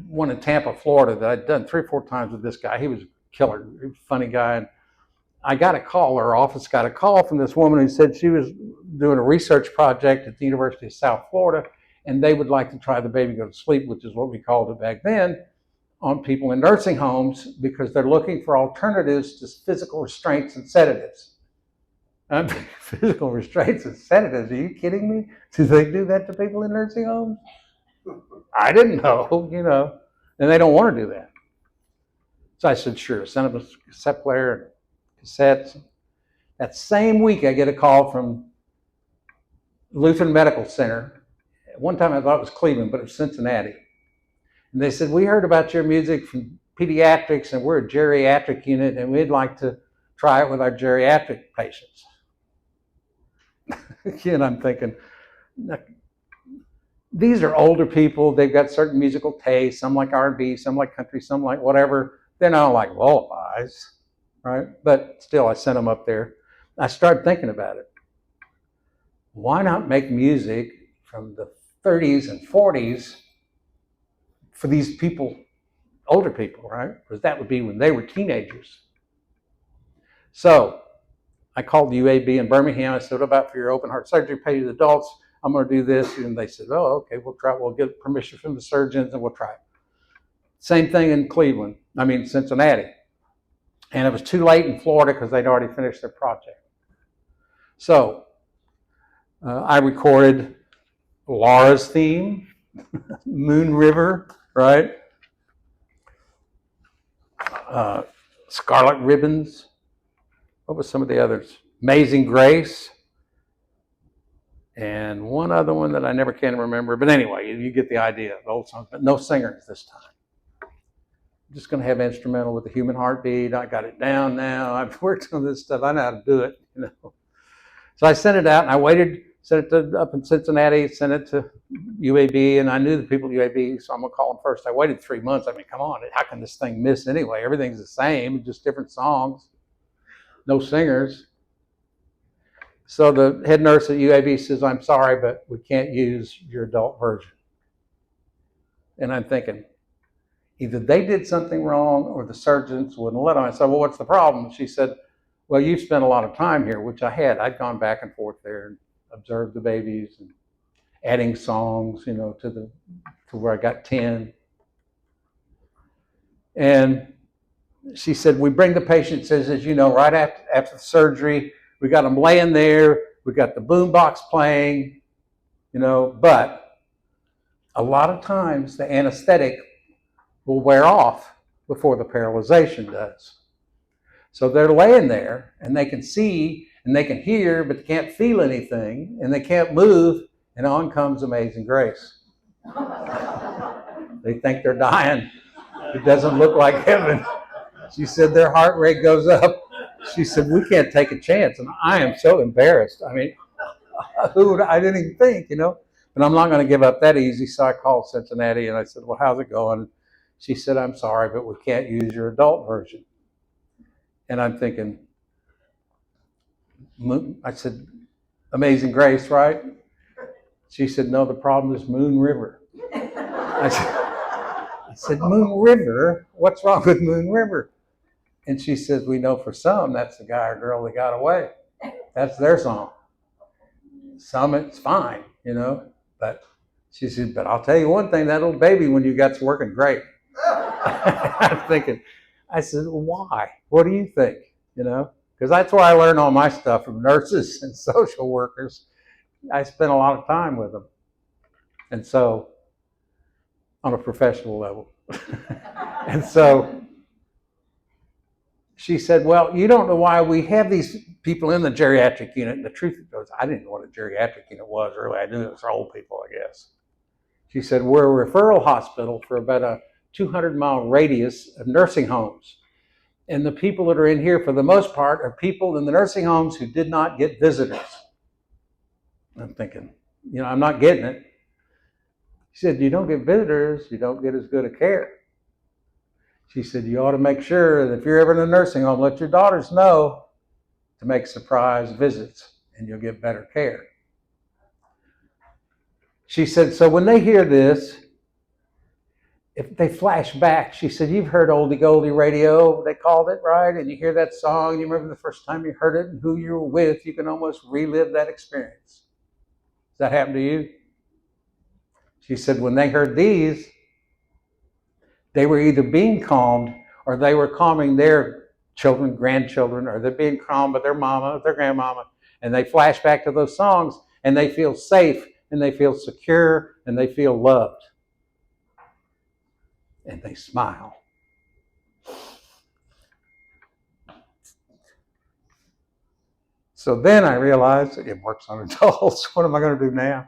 one in Tampa, Florida, that I'd done 3 or 4 times with this guy. He was a killer, he was a funny guy. And I got a call, our office got a call from this woman who said she was doing a research project at the University of South Florida, and they would like to try the baby go to sleep, which is what we called it back then, on people in nursing homes, because they're looking for alternatives to physical restraints and sedatives. Physical restraints and sedatives, are you kidding me? Do they do that to people in nursing homes? I didn't know, you know, and they don't want to do that. So I said, sure, send them a cassette player, cassettes. That same week, I get a call from Lutheran Medical Center. One time I thought it was Cleveland, but it was Cincinnati. And they said, we heard about your music from pediatrics, and we're a geriatric unit, and we'd like to try it with our geriatric patients. Again, I'm thinking, these are older people. They've got certain musical tastes. Some like R&B, some like country, some like whatever. They're not like lullabies, right? But still, I sent them up there. I started thinking about it. Why not make music from the 30s and 40s for these people, older people, right? Because that would be when they were teenagers. So I called the UAB in Birmingham. I said, what about for your open heart surgery paid adults? I'm going to do this. And they said, oh, okay, we'll try. We'll get permission from the surgeons and we'll try it. Same thing in Cincinnati. And it was too late in Florida because they'd already finished their project. So I recorded Laura's theme, Moon River, right? Scarlet Ribbons. What was some of the others? Amazing Grace. And one other one that I never can remember. But anyway, you get the idea. The old songs, but no singers this time. I'm just going to have instrumental with the human heartbeat. I got it down now. I've worked on this stuff. I know how to do it. So I sent it out, and I waited. Sent it up in Cincinnati. Sent it to UAB, and I knew the people at UAB, so I'm going to call them first. I waited 3 months. I mean, come on. How can this thing miss anyway? Everything's the same, just different songs. No singers. So the head nurse at UAB says, I'm sorry, but we can't use your adult version. And I'm thinking, either they did something wrong or the surgeons wouldn't let them. I said, well, what's the problem? She said, well, you've spent a lot of time here, which I had. I'd gone back and forth there and observed the babies and adding songs, to where I got 10. And she said, we bring the patient, says, as you know, right after the surgery, we got them laying there, we got the boombox playing, but a lot of times the anesthetic will wear off before the paralyzation does. So they're laying there and they can see and they can hear, but they can't feel anything and they can't move, and on comes Amazing Grace. They think they're dying. It doesn't look like heaven. She said their heart rate goes up. She said, we can't take a chance. And I am so embarrassed. I mean, I didn't even think, But I'm not going to give up that easy. So I called Cincinnati and I said, well, how's it going? She said, I'm sorry, but we can't use your adult version. And I'm thinking, I said, Amazing Grace, right? She said, no, the problem is Moon River. I said, Moon River? What's wrong with Moon River? And she says, we know for some, that's the guy or girl that got away. That's their song. Some, it's fine, But she said, but I'll tell you one thing, that little baby when you got's working great. I'm thinking, I said, why? What do you think? Because that's where I learned all my stuff from nurses and social workers. I spent a lot of time with them. And so, on a professional level. And so, she said, well, you don't know why we have these people in the geriatric unit. And the truth is, I didn't know what a geriatric unit was, really. I knew it was for old people, I guess. She said, we're a referral hospital for about a 200-mile radius of nursing homes. And the people that are in here, for the most part, are people in the nursing homes who did not get visitors. I'm thinking, I'm not getting it. She said, you don't get visitors, you don't get as good a care. She said, you ought to make sure that if you're ever in a nursing home, let your daughters know to make surprise visits and you'll get better care. She said, so when they hear this, if they flash back, she said, you've heard Oldie Goldie Radio, they called it, right? And you hear that song, you remember the first time you heard it and who you were with, you can almost relive that experience. Does that happen to you? She said, when they heard these, they were either being calmed or they were calming their children, grandchildren, or they're being calmed by their mama, their grandmama, and they flash back to those songs and they feel safe and they feel secure and they feel loved. And they smile. So then I realized it works on adults. What am I going to do now?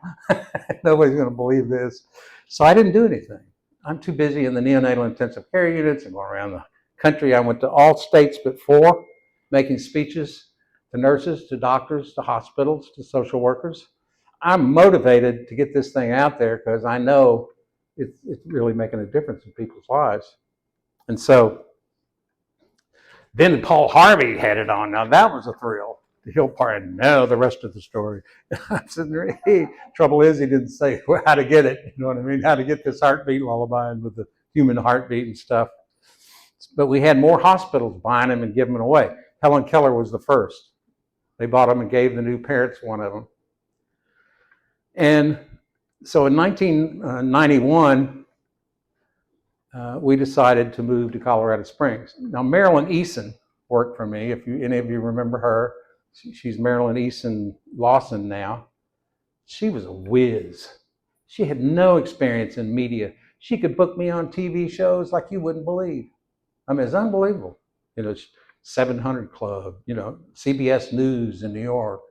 Nobody's going to believe this. So I didn't do anything. I'm too busy in the neonatal intensive care units and going around the country. I went to all states but 4, making speeches to nurses, to doctors, to hospitals, to social workers. I'm motivated to get this thing out there because I know it's really making a difference in people's lives. And so then Paul Harvey had it on. Now that was a thrill. He'll probably know the rest of the story. I'm sitting there, trouble is he didn't say how to get it. You know what I mean? How to get this heartbeat lullaby and with the human heartbeat and stuff. But we had more hospitals buying them and giving them away. Helen Keller was the first. They bought them and gave the new parents one of them. And so in 1991, we decided to move to Colorado Springs. Now, Marilyn Eason worked for me. If any of you remember her, she's Marilyn Eason Lawson now. She was a whiz. She had no experience in media. She could book me on TV shows like you wouldn't believe. I mean, it's unbelievable. You know, 700 Club, you know, CBS News in New York,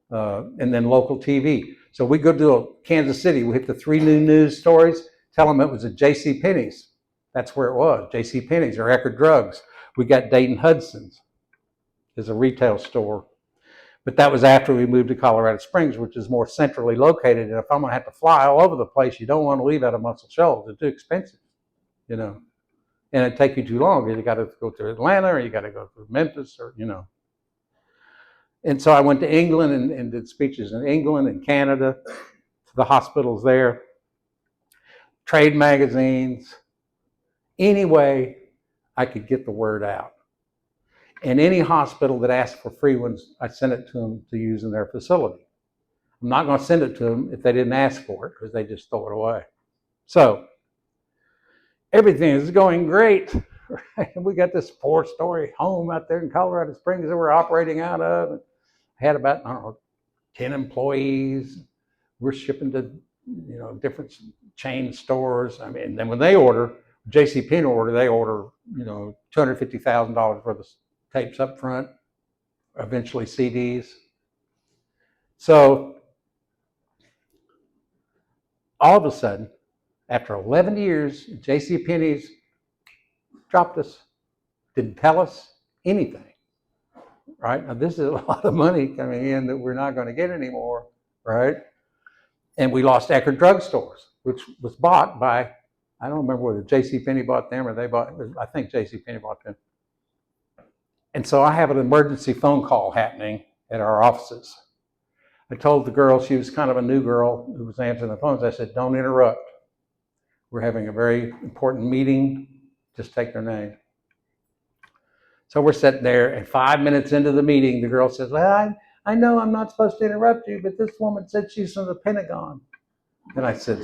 and then local TV. So we go to Kansas City, we hit the 3 new news stories, tell them it was at J.C. Penney's. That's where it was, J.C. Penney's or Eckerd Drugs. We got Dayton Hudson's as a retail store. But that was after we moved to Colorado Springs, which is more centrally located. And if I'm going to have to fly all over the place, you don't want to leave out of Muscle Shoals. It's too expensive, you know. And it'd take you too long. You got to go to Atlanta or you got to go to Memphis or, you know. And so I went to England and did speeches in England and Canada, to the hospitals there, trade magazines, any way I could get the word out. And any hospital that asked for free ones, I sent it to them to use in their facility. I'm not going to send it to them if they didn't ask for it because they just throw it away. So everything is going great. Right? We got this 4-story home out there in Colorado Springs that we're operating out of. I had about, I don't know, 10 employees. We're shipping to, you know, different chain stores. I mean, and then when they order, JCPenney order, they order, you know, $250,000 worth of tapes up front, eventually CDs. So all of a sudden, after 11 years, JCPenney's dropped us, didn't tell us anything. Right? Now, this is a lot of money coming in that we're not going to get anymore, right? And we lost Eckerd Drugstores, which was bought by, I don't remember whether JCPenney bought them or they bought, I think JCPenney bought them. And so I have an emergency phone call happening at our offices. I told the girl, she was kind of a new girl who was answering the phones, I said, don't interrupt. We're having a very important meeting, just take their name. So we're sitting there, and 5 minutes into the meeting, the girl says, well, I know I'm not supposed to interrupt you, but this woman said she's from the Pentagon. And I said,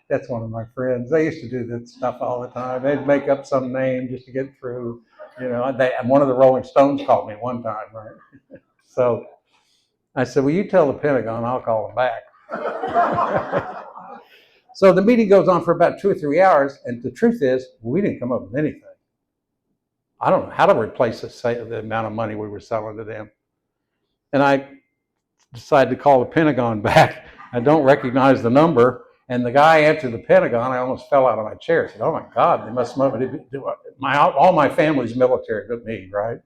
that's one of my friends. They used to do that stuff all the time. They'd make up some name just to get through. You know, and one of the Rolling Stones called me one time, right? So I said, well, you tell the Pentagon, I'll call them back. So the meeting goes on for about 2 or 3 hours, and the truth is, we didn't come up with anything. I don't know how to replace the amount of money we were selling to them. And I decided to call the Pentagon back. I don't recognize the number. And the guy answered the Pentagon. I almost fell out of my chair. I said, oh my God, they must want me to do all my family's military, but me, right?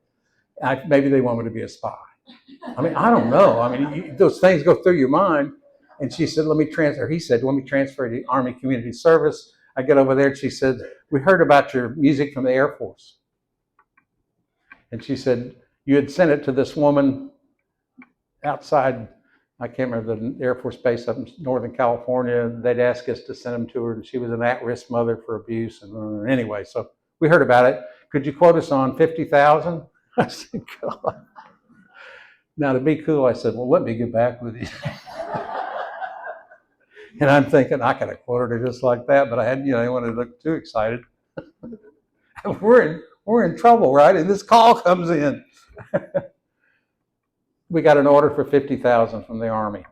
Maybe they want me to be a spy. I mean, I don't know. I mean, those things go through your mind. And she said, he said, let me transfer to Army Community Service. I get over there and she said, we heard about your music from the Air Force. And she said, you had sent it to this woman outside, I can't remember the Air Force base up in Northern California. They'd asked us to send them to her, and she was an at-risk mother for abuse. And anyway, so we heard about it. Could you quote us on $50,000? I said, God. Now, to be cool, I said, well, let me get back with you. And I'm thinking, I could have quoted her just like that, but I hadn't, I didn't want to look too excited. We're in trouble, right? And this call comes in. We got an order for $50,000 from the Army.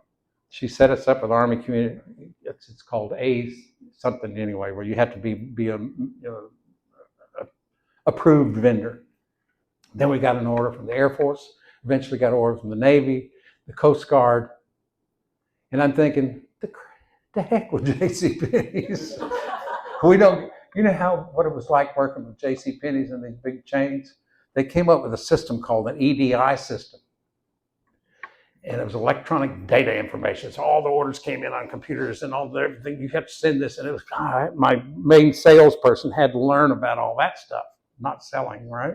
She set us up with Army Community. It's called A something anyway, where you have to be a approved vendor. Then we got an order from the Air Force. Eventually got an order from the Navy, the Coast Guard. And I'm thinking, the heck with JCPenney's? We don't, what it was like working with JCPenney's and these big chains? they came up with a system called an EDI system. And it was electronic data information. So all the orders came in on computers and all everything. You have to send this. And it was, God, my main salesperson had to learn about all that stuff, not selling, right?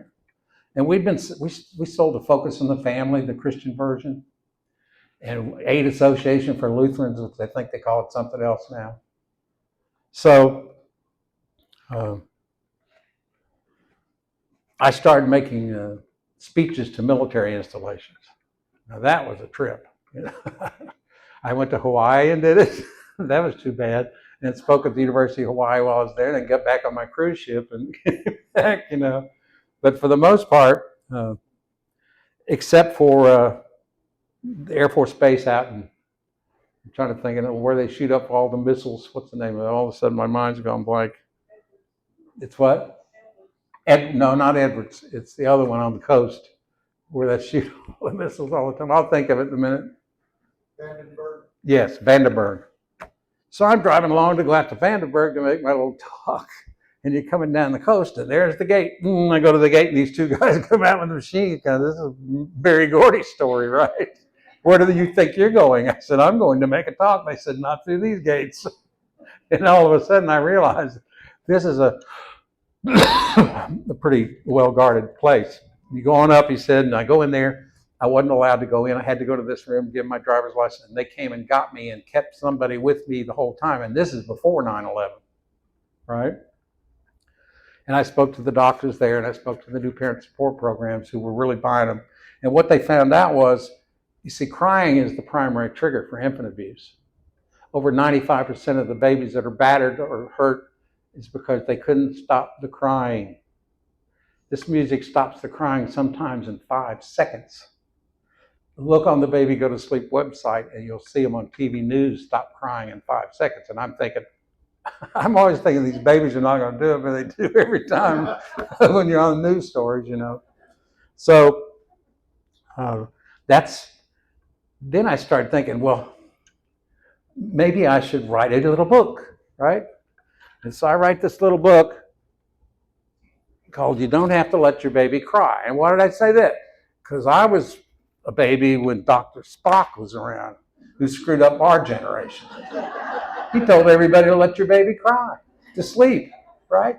And we sold the Focus on the Family, the Christian version, and Aid Association for Lutherans, which I think they call it something else now. So I started making speeches to military installations. Now that was a trip. You know? I went to Hawaii and did it. That was too bad. And spoke at the University of Hawaii while I was there, and then got back on my cruise ship and came back, you know. But for the most part, except for the Air Force Base out in, I'm trying to think of where they shoot up all the missiles. What's the name of it? All of a sudden my mind's gone blank. It's what? No, not Edwards. It's the other one on the coast where they shoot all the missiles all the time. I'll think of it in a minute. Vandenberg. Yes, Vandenberg. So I'm driving along to go out to Vandenberg to make my little talk. And you're coming down the coast, and there's the gate. I go to the gate, and these two guys come out with a machine gun. This is a Barry Gordy story, right? Where do you think you're going? I said, I'm going to make a talk. They said, not through these gates. And all of a sudden, I realized this is a pretty well-guarded place. You go on up, he said, and I go in there. I wasn't allowed to go in. I had to go to this room, give my driver's license. And they came and got me and kept somebody with me the whole time. And this is before 9/11, right? And I spoke to the doctors there, and I spoke to the new parent support programs who were really buying them. And what they found out was, you see, crying is the primary trigger for infant abuse. Over 95% of the babies that are battered or hurt is because they couldn't stop the crying. This music stops the crying sometimes in 5 seconds. Look on the Baby Go to Sleep website, and you'll see them on TV news, stop crying in 5 seconds. And I'm thinking, I'm always thinking these babies are not going to do it, but they do every time when you're on the news stories, you know. So then I started thinking, well, maybe I should write a little book, right? And so I write this little book called You Don't Have to Let Your Baby Cry. And why did I say that? Because I was a baby when Dr. Spock was around, who screwed up our generation. He told everybody to let your baby cry, to sleep, right?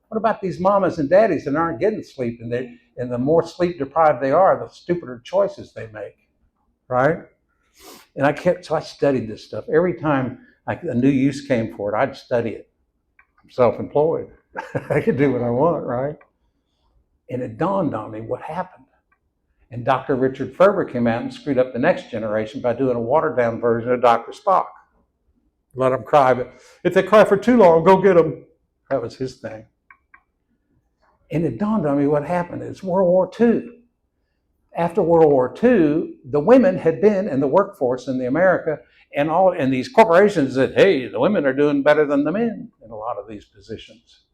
What about these mamas and daddies that aren't getting sleep? And the more sleep deprived they are, the stupider choices they make, right? And so I studied this stuff. Every time a new use came for it, I'd study it. I'm self-employed. I can do what I want, right? And it dawned on me what happened. And Dr. Richard Ferber came out and screwed up the next generation by doing a watered-down version of Dr. Spock. Let them cry, but if they cry for too long, go get them. That was his thing. And it dawned on me what happened. It's World War II. After World War II, the women had been in the workforce in America, and these corporations said, hey, the women are doing better than the men in a lot of these positions.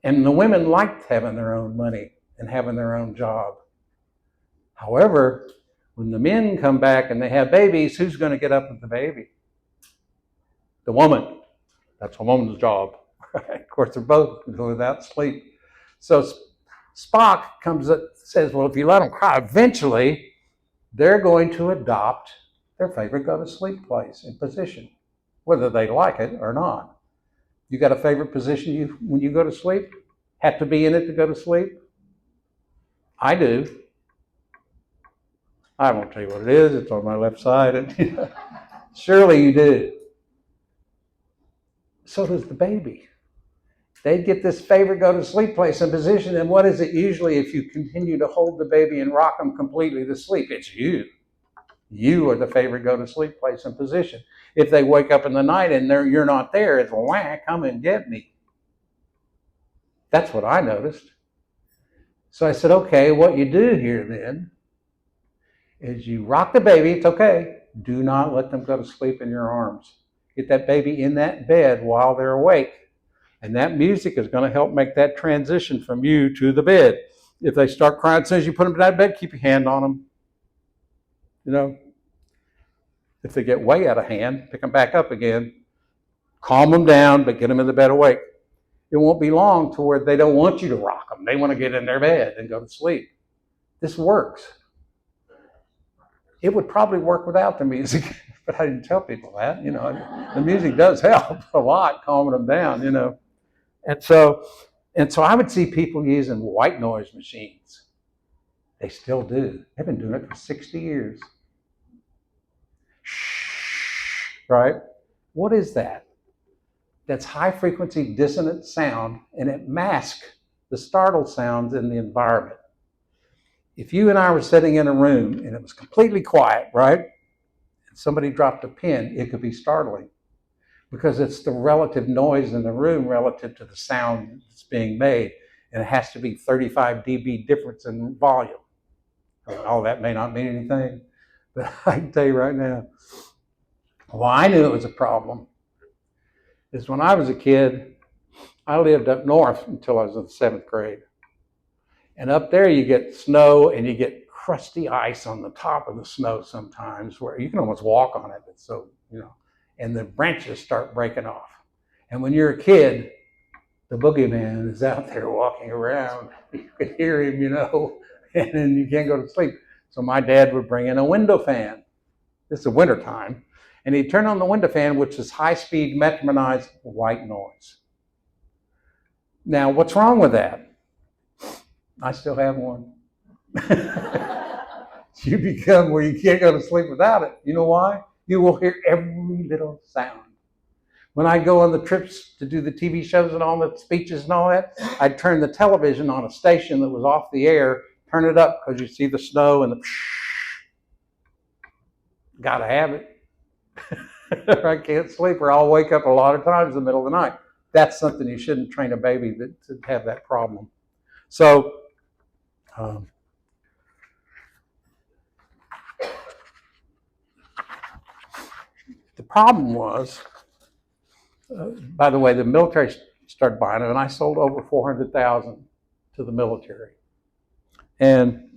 And the women liked having their own money and having their own job. However, when the men come back and they have babies, who's going to get up with the baby? The woman. That's a woman's job. Of course, they're both without sleep. So Spock comes up, says, well, if you let them cry, eventually they're going to adopt their favorite go-to-sleep place and position, whether they like it or not. You got a favorite position when you go to sleep? Have to be in it to go to sleep? I do. I won't tell you what it is. It's on my left side. And, surely you do. So does the baby. They get this favorite go-to-sleep place and position, and what is it usually if you continue to hold the baby and rock them completely to sleep? It's you. You are the favorite go-to-sleep place and position. If they wake up in the night and you're not there, it's wah, come and get me. That's what I noticed. So I said, okay, what you do here then is you rock the baby. It's okay. Do not let them go to sleep in your arms. Get that baby in that bed while they're awake. And that music is going to help make that transition from you to the bed. If they start crying as soon as you put them in that bed, keep your hand on them. You know, if they get way out of hand, pick them back up again. Calm them down, but get them in the bed awake. it won't be long to where they don't want you to rock them. They want to get in their bed and go to sleep. This works. It would probably work without the music, but I didn't tell people that. The music does help a lot, calming them down. And so I would see people using white noise machines. They still do. They've been doing it for 60 years. Right? What is that? That's high frequency dissonant sound, and it masks the startle sounds in the environment. If you and I were sitting in a room and it was completely quiet, right? And somebody dropped a pin, it could be startling because it's the relative noise in the room relative to the sound that's being made. And it has to be 35 dB difference in volume. All that may not mean anything, but I can tell you right now, I knew it was a problem is when I was a kid, I lived up north until I was in the 7th grade. And up there you get snow and you get crusty ice on the top of the snow sometimes where you can almost walk on it. It's so, and the branches start breaking off. And when you're a kid, the boogeyman is out there walking around. You can hear him, and then you can't go to sleep. So my dad would bring in a window fan. This is winter time. And he'd turn on the window fan, which is high-speed metronized white noise. Now, what's wrong with that? I still have one. You become where you can't go to sleep without it. You know why? You will hear every little sound. When I go on the trips to do the TV shows and all the speeches and all that, I'd turn the television on a station that was off the air, turn it up because you see the snow and the gotta have it. I can't sleep or I'll wake up a lot of times in the middle of the night. That's something you shouldn't train a baby to have that problem. So, the problem was, by the way, the military started buying it, and I sold over 400,000 to the military. And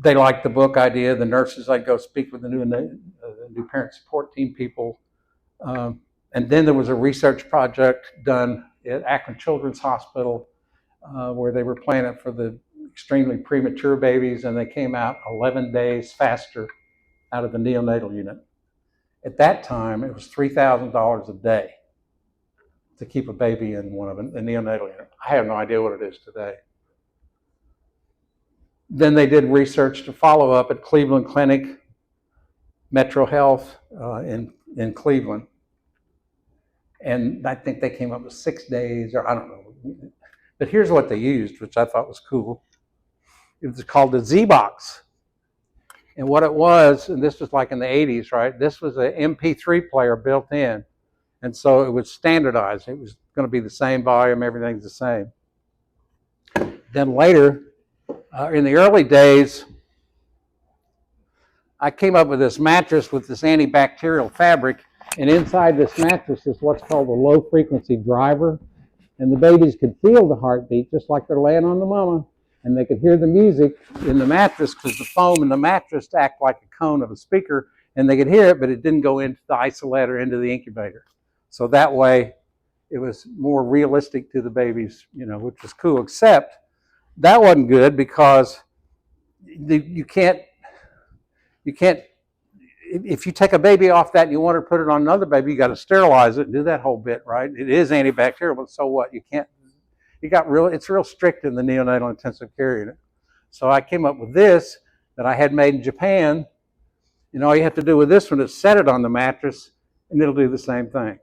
they liked the book idea. The nurses, I'd go speak with the new parent support team people. And then there was a research project done at Akron Children's Hospital where they were planning for the extremely premature babies, and they came out 11 days faster out of the neonatal unit. At that time, it was $3,000 a day to keep a baby in one of the neonatal unit. I have no idea what it is today. Then they did research to follow up at Cleveland Clinic, Metro Health in Cleveland. And I think they came up with 6 days, or I don't know. But here's what they used, which I thought was cool. It was called the Z-Box. And what it was, and this was like in the 80s, right? This was an MP3 player built in. And so it was standardized. It was going to be the same volume, everything's the same. Then later, in the early days, I came up with this mattress with this antibacterial fabric, and inside this mattress is what's called a low-frequency driver, and the babies could feel the heartbeat just like they're laying on the mama, and they could hear the music in the mattress because the foam in the mattress act like a cone of a speaker, and they could hear it, but it didn't go into the isolate or into the incubator. So that way, it was more realistic to the babies, which was cool, except that wasn't good because you can't, if you take a baby off that and you want to put it on another baby, you got to sterilize it and do that whole bit, right? It is antibacterial, but so what? It's real strict in the neonatal intensive care unit. So I came up with this that I had made in Japan, and all you have to do with this one is set it on the mattress and it'll do the same thing.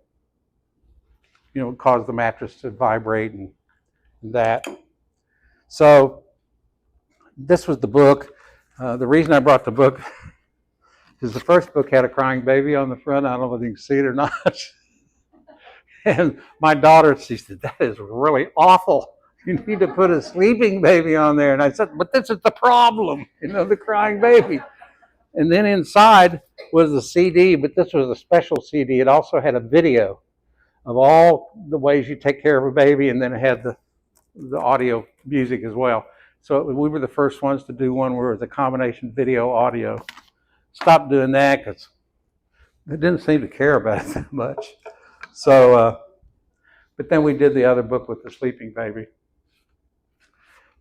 Cause the mattress to vibrate and that. So this was the book. The reason I brought the book is the first book had a crying baby on the front. I don't know whether you can see it or not. And my daughter, she said, that is really awful. You need to put a sleeping baby on there. And I said, but this is the problem, the crying baby. And then inside was a CD, but this was a special CD. It also had a video of all the ways you take care of a baby, and then it had the audio music as well. So we were the first ones to do one where it was a combination video audio. Stopped doing that because they didn't seem to care about it that much. So But then we did the other book with the sleeping baby.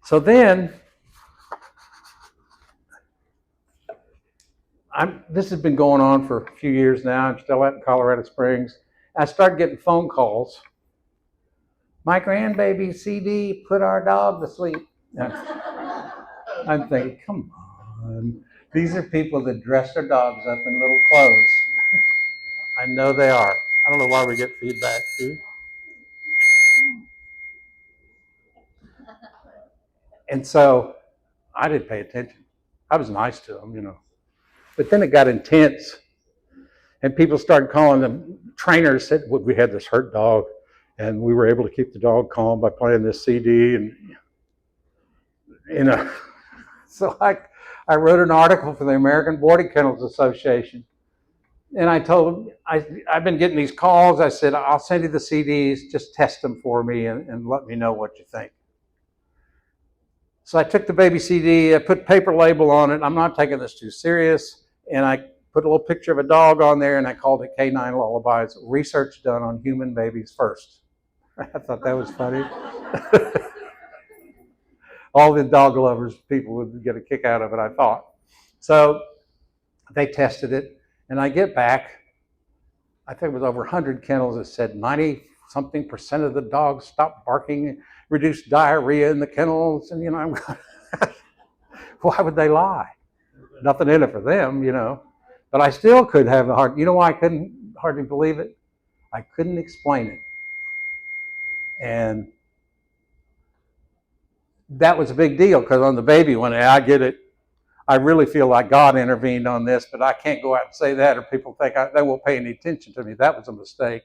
So then, this has been going on for a few years now. I'm still out in Colorado Springs. I started getting phone calls. My grandbaby CD put our dog to sleep. I'm thinking, come on. These are people that dress their dogs up in little clothes. I know they are. I don't know why we get feedback, too. And so I didn't pay attention. I was nice to them, you know. But then it got intense. And people started calling them, trainers said, well, we had this hurt dog, and we were able to keep the dog calm by playing this CD. And, you know, so I wrote an article for the American Boarding Kennels Association. And I told them, I've been getting these calls. I said, I'll send you the CDs, just test them for me and let me know what you think. So I took the baby CD, I put paper label on it. I'm not taking this too serious. And I put a little picture of a dog on there, and I called it Canine Lullabies, research done on human babies first. I thought that was funny. All the dog lovers, people would get a kick out of it, I thought. So they tested it, and I get back, I think it was over 100 kennels that said 90-something% of the dogs stopped barking, reduced diarrhea in the kennels, and, you know, I'm going, why would they lie? Nothing in it for them, you know. But I still could have a hard, you know why I couldn't hardly believe it? I couldn't explain it. And that was a big deal, because on the baby one, I get it. I really feel like God intervened on this, but I can't go out and say that, or people think they won't pay any attention to me. That was a mistake.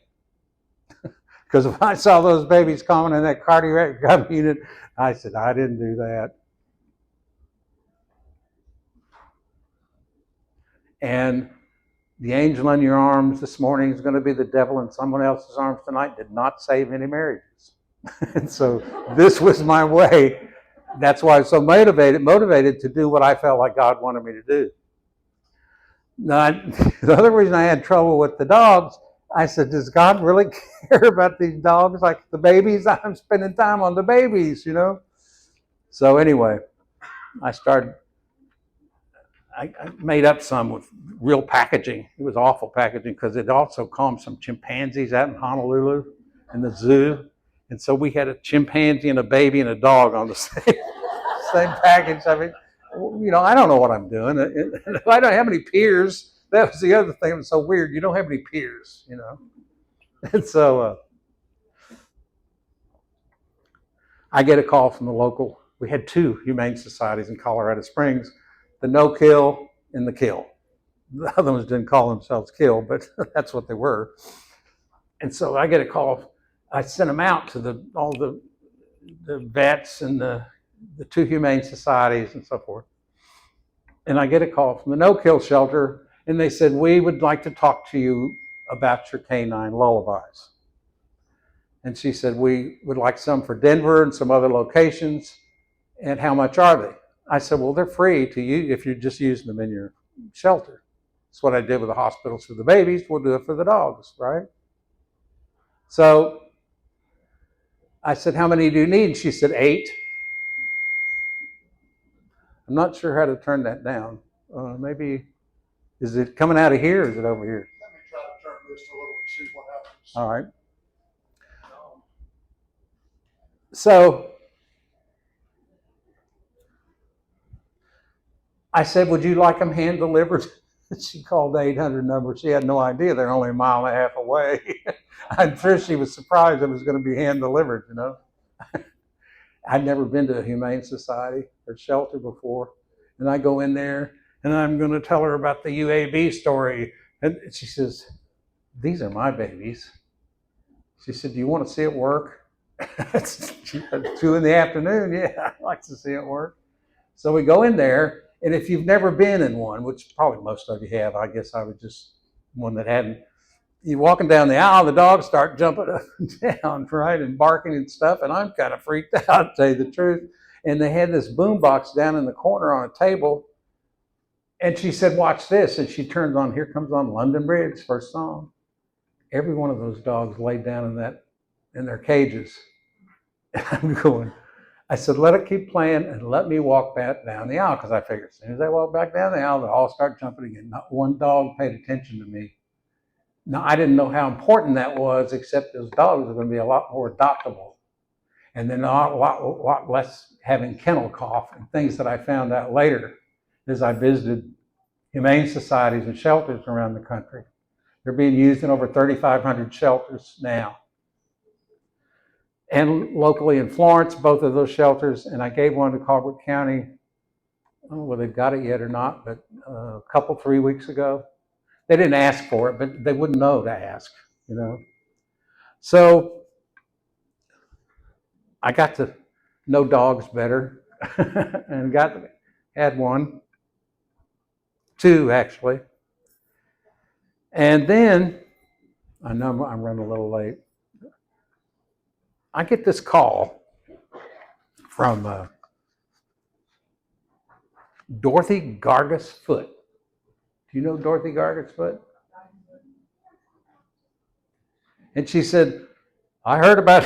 Because if I saw those babies coming in that cardiac unit, I said, I didn't do that. And the angel in your arms this morning is going to be the devil in someone else's arms tonight did not save any marriages. And so this was my way. That's why I was so motivated to do what I felt like God wanted me to do. Now, the other reason I had trouble with the dogs, I said, does God really care about these dogs like the babies? I'm spending time on the babies, you know? So anyway, I made up some with real packaging. It was awful packaging, because it also calmed some chimpanzees out in Honolulu in the zoo. And so we had a chimpanzee and a baby and a dog on the same package. I mean, you know, I don't know what I'm doing. I don't have any peers. That was the other thing that was so weird. You don't have any peers, you know. And so I get a call from the local. We had 2 humane societies in Colorado Springs, the No Kill and the Kill. The other ones didn't call themselves Kill, but that's what they were. And so I get a call. I sent them out to all the vets and the 2 humane societies and so forth. And I get a call from the No Kill shelter, and they said, we would like to talk to you about your canine lullabies. And she said, we would like some for Denver and some other locations, and how much are they? I said, well, they're free to you if you're just using them in your shelter. That's what I did with the hospitals for the babies. We'll do it for the dogs, right? So I said, how many do you need? And she said, 8. I'm not sure how to turn that down. Maybe, is it coming out of here or is it over here? Let me try to turn this a little and see what happens. All right. So I said, would you like them hand delivered? She called the 800 number. She had no idea they're only a mile and a half away. I'm sure she was surprised it was going to be hand delivered, you know. I'd never been to a humane society or shelter before. And I go in there and I'm going to tell her about the UAB story. And she says, these are my babies. She said, do you want to see it work? It's 2 in the afternoon. Yeah, I'd like to see it work. So we go in there. And if you've never been in one, which probably most of you have, I guess I was just one that hadn't, you're walking down the aisle, the dogs start jumping up and down, right, and barking and stuff, and I'm kind of freaked out, to tell you the truth. And they had this boom box down in the corner on a table, and she said, watch this, and she turns on, here comes on London Bridge, first song. Every one of those dogs laid down in their cages. And I'm going, I said, let it keep playing and let me walk back down the aisle, because I figured as soon as I walk back down the aisle, they'll all start jumping again. Not one dog paid attention to me. Now, I didn't know how important that was, except those dogs are going to be a lot more adoptable. And then a lot less having kennel cough and things that I found out later as I visited humane societies and shelters around the country. They're being used in over 3,500 shelters now. And locally in Florence, both of those shelters, and I gave one to Colbert County, I don't know whether they've got it yet or not, but a couple, 3 weeks ago. They didn't ask for it, but they wouldn't know to ask, you know. So I got to know dogs better and had one, two actually. And then, I know I'm running a little late, I get this call from Dorothy Gargus Foote. Do you know Dorothy Gargus Foote? And she said, I heard about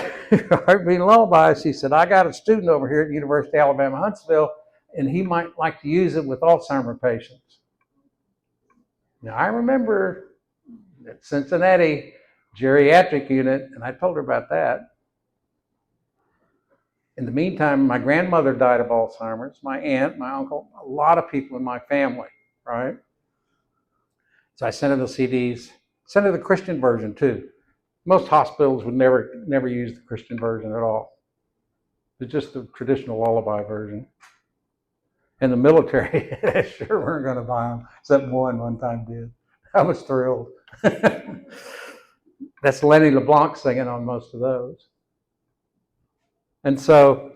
Heartbeat Lullaby. She said, I got a student over here at the University of Alabama, Huntsville, and he might like to use it with Alzheimer's patients. Now, I remember at Cincinnati geriatric unit, and I told her about that. In the meantime, my grandmother died of Alzheimer's, my aunt, my uncle, a lot of people in my family, right? So I sent her the CDs, sent her the Christian version too. Most hospitals would never use the Christian version at all. It's just the traditional lullaby version. And the military sure weren't going to buy them, except one time did. I was thrilled. That's Lenny LeBlanc singing on most of those. And so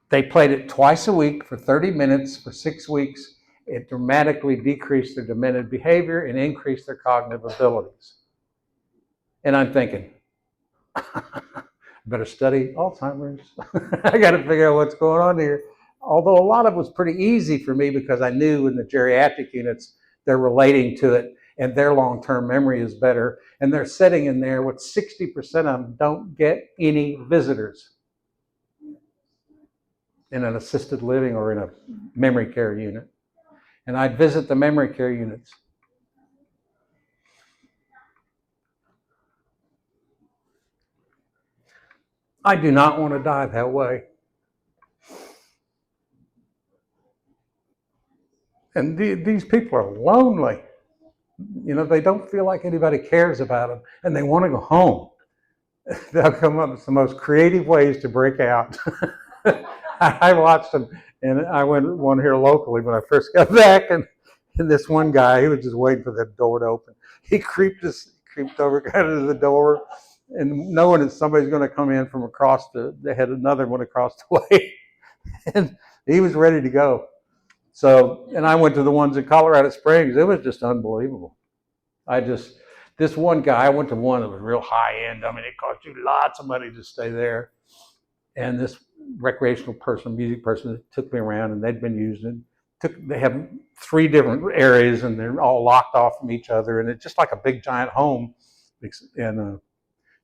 they played it twice a week for 30 minutes for 6 weeks. It dramatically decreased their demented behavior and increased their cognitive abilities. And I'm thinking, better study Alzheimer's. I got to figure out what's going on here. Although a lot of it was pretty easy for me because I knew in the geriatric units, they're relating to it and their long-term memory is better. And they're sitting in there with 60% of them don't get any visitors in an assisted living or in a memory care unit. And I'd visit the memory care units. I do not want to die that way. And these people are lonely. You know, they don't feel like anybody cares about them, and they want to go home. They'll come up with the most creative ways to break out. I watched them, and I went one here locally when I first got back, and this one guy, he was just waiting for the door to open. He creeped over kind of to the door, and knowing that somebody's going to come in from across they had another one across the way, and he was ready to go. So, and I went to the ones in Colorado Springs. It was just unbelievable. This one guy, I went to one that was real high end. I mean, it cost you lots of money to stay there. And this recreational person, music person, took me around, and they'd been using it. They have 3 different areas, and they're all locked off from each other. And it's just like a big giant home. And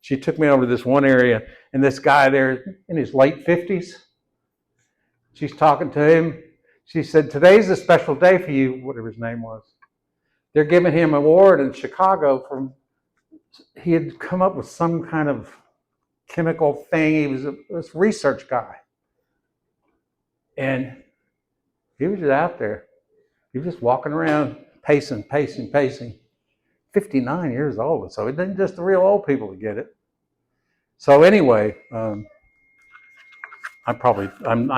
she took me over to this one area, and this guy there in his late 50s, she's talking to him. She said, today's a special day for you, whatever his name was. They're giving him an award in Chicago he had come up with some kind of chemical thing. He was this research guy. And he was just out there. He was just walking around, pacing. 59 years old. So it isn't just the real old people that get it. So anyway, I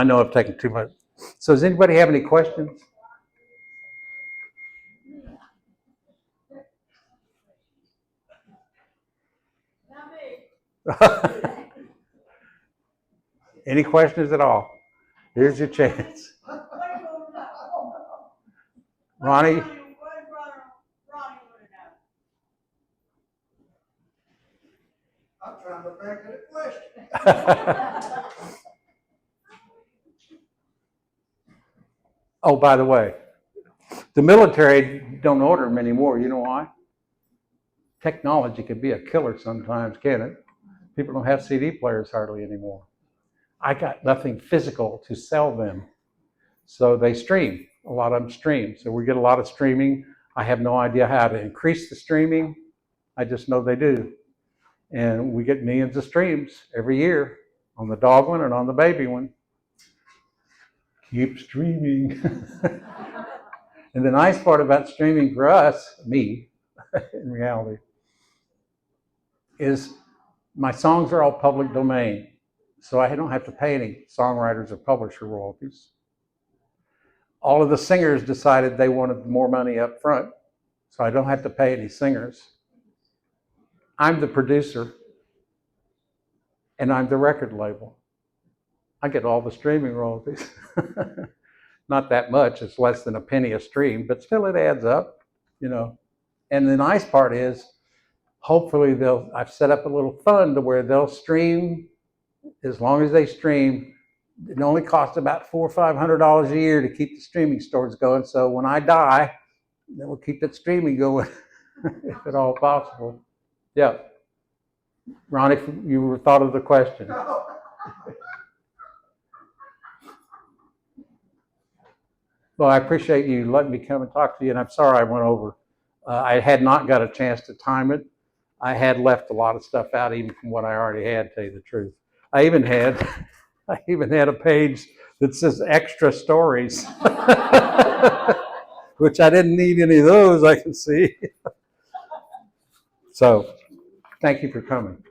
know I've taken too much. So does anybody have any questions? Any questions at all? Here's your chance. Ronnie? I'm trying to think of the question. Oh, by the way, the military don't order them anymore. You know why? technology can be a killer sometimes, can't it? People don't have CD players hardly anymore. I got nothing physical to sell them. So they stream. A lot of them stream. So we get a lot of streaming. I have no idea how to increase the streaming. I just know they do. And we get millions of streams every year on the dog one and on the baby one. Keep streaming. And the nice part about streaming for us, me, in reality, is my songs are all public domain. So I don't have to pay any songwriters or publisher royalties. All of the singers decided they wanted more money up front, so I don't have to pay any singers. I'm the producer, and I'm the record label. I get all the streaming royalties. Not that much, it's less than a penny a stream, but still it adds up, you know. And the nice part is, hopefully I've set up a little fund to where they'll stream, as long as they stream. It only costs about $400 or $500 a year to keep the streaming stores going. So when I die, then we'll keep that streaming going, if at all possible. Yeah. Ron, if you thought of the question. Well, I appreciate you letting me come and talk to you, and I'm sorry I went over. I had not got a chance to time it. I had left a lot of stuff out, even from what I already had, to tell you the truth. I even had a page that says extra stories, which I didn't need any of those, I can see. So, thank you for coming.